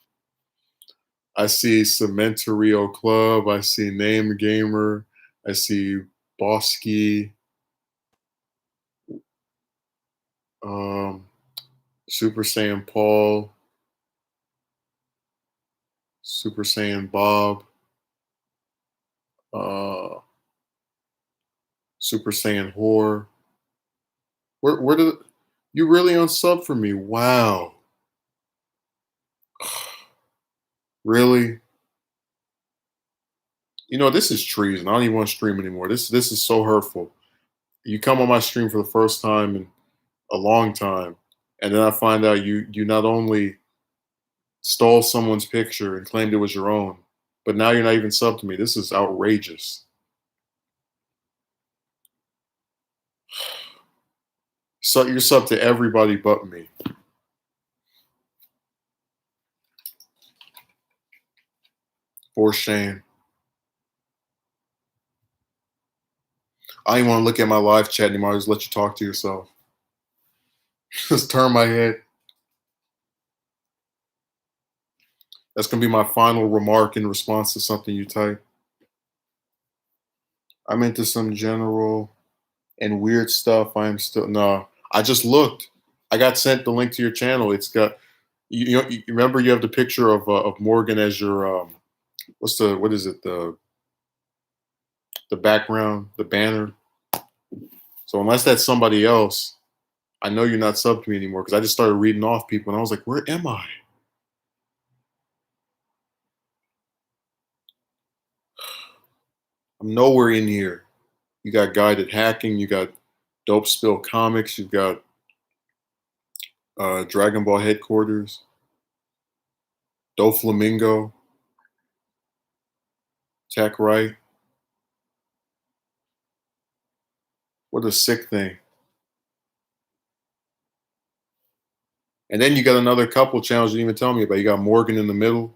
I see Cementerio Club. I see Name Gamer. I see Bosky. Um, Super Saiyan Paul. Super Saiyan Bob. Uh, Super Saiyan Whore. Where did you really unsub for me? Wow. Really? This is treason. I don't even want to stream anymore. This is so hurtful. You come on my stream for the first time in a long time, and then I find out you not only stole someone's picture and claimed it was your own, but now you're not even sub to me. This is outrageous. So you're sub to everybody but me. For shame. I didn't want to look at my live chat anymore. I just let you talk to yourself. Just turn my head. That's gonna be my final remark in response to something you type. I'm into some general and weird stuff. I am still no. I just looked. I got sent the link to your channel. It's got you remember you have the picture of Morgan as your what is it, the background, the banner. So unless that's somebody else, I know you're not sub to me anymore because I just started reading off people and I was like, where am I? I'm nowhere in here. You got guided hacking, you got dope spill comics, you've got Dragon Ball headquarters, Doflamingo, Tech Right. What a sick thing. And then you got another couple channels you didn't even tell me about. You got Morgan in the middle,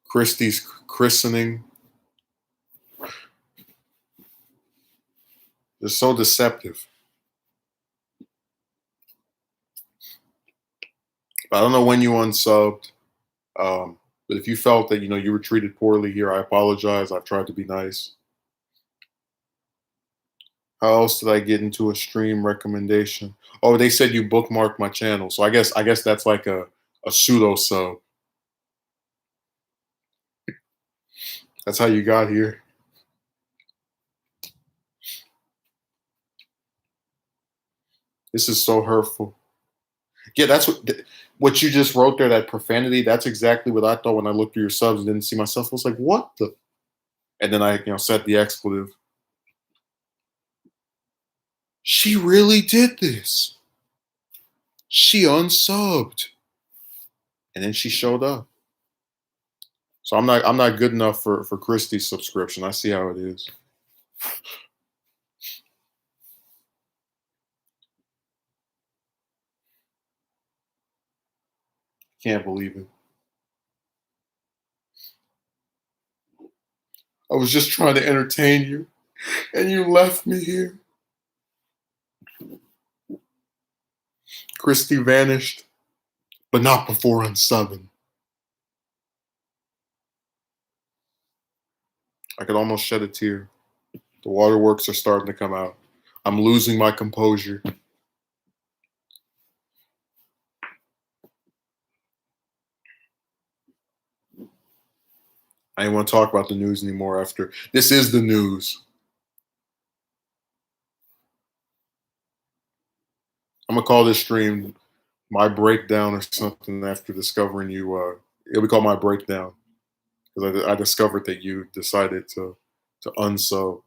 Christie's christening. They're so deceptive. I don't know when you unsubbed, but if you felt that you were treated poorly here, I apologize. I've tried to be nice. How else did I get into a stream recommendation? Oh, they said you bookmarked my channel, so I guess that's like a pseudo sub. That's how you got here. This is so hurtful. Yeah, that's what you just wrote there. That profanity. That's exactly what I thought when I looked through your subs and didn't see myself. I was like, what the? And then I set the expletive. She really did this. She unsubbed, and then she showed up. So I'm not good enough for Christie's subscription. I see how it is. Can't believe it. I was just trying to entertain you, and you left me here. Christie vanished, but not before unsubbing. I could almost shed a tear. The waterworks are starting to come out. I'm losing my composure. I didn't want to talk about the news anymore after. This is the news. I'm going to call this stream my breakdown or something after discovering you. It'll be called my breakdown because I discovered that you decided to unsub.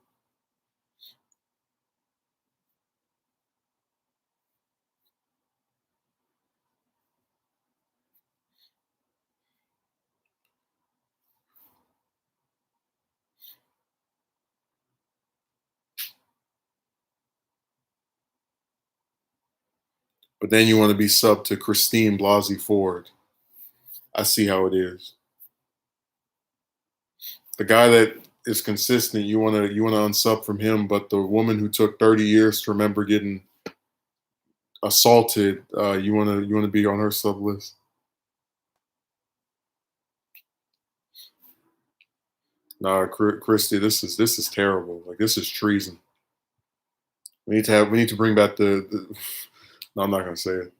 But then you want to be sub to Christine Blasey Ford. I see how it is. The guy that is consistent, you want to unsub from him, but the woman who took 30 years to remember getting assaulted, you want to be on her sub list. Nah, Christy, this is terrible. Like this is treason. We need to bring back the no, I'm not gonna say it.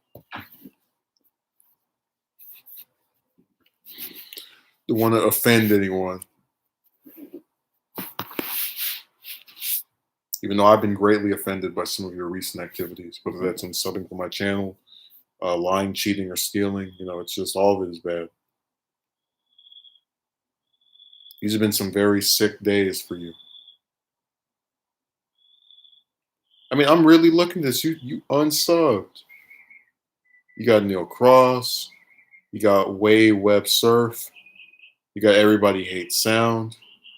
Don't want to offend anyone. Even though I've been greatly offended by some of your recent activities, whether that's in subbing for my channel, lying, cheating, or stealing. It's just all of it is bad. These have been some very sick days for you. I mean, I'm really looking at this. You unsubbed. You got Neil Cross. You got Way Web Surf. You got Everybody Hates Sound.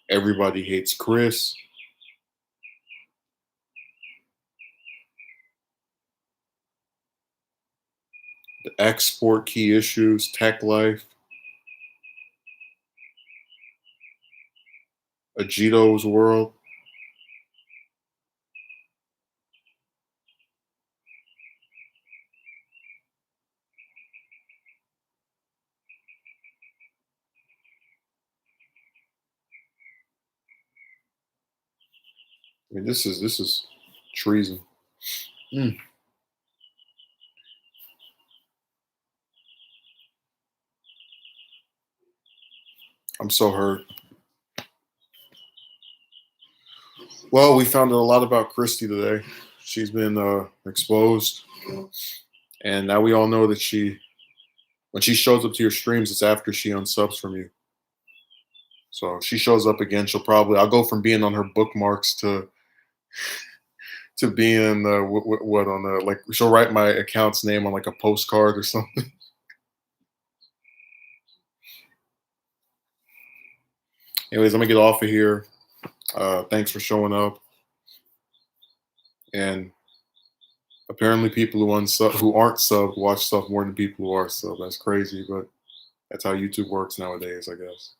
Everybody Hates Chris. The export key issues, tech life, Ajito's world. I mean, this is treason. Mm, I'm so hurt. Well, we found out a lot about Christy today. She's been exposed, and now we all know that when she shows up to your streams, it's after she unsubs from you. So if she shows up again, I'll go from being on her bookmarks to being what on like she'll write my account's name on like a postcard or something. Anyways, I'm gonna get off of here. Thanks for showing up. And apparently, people who aren't subbed watch stuff more than people who are subbed. That's crazy, but that's how YouTube works nowadays, I guess.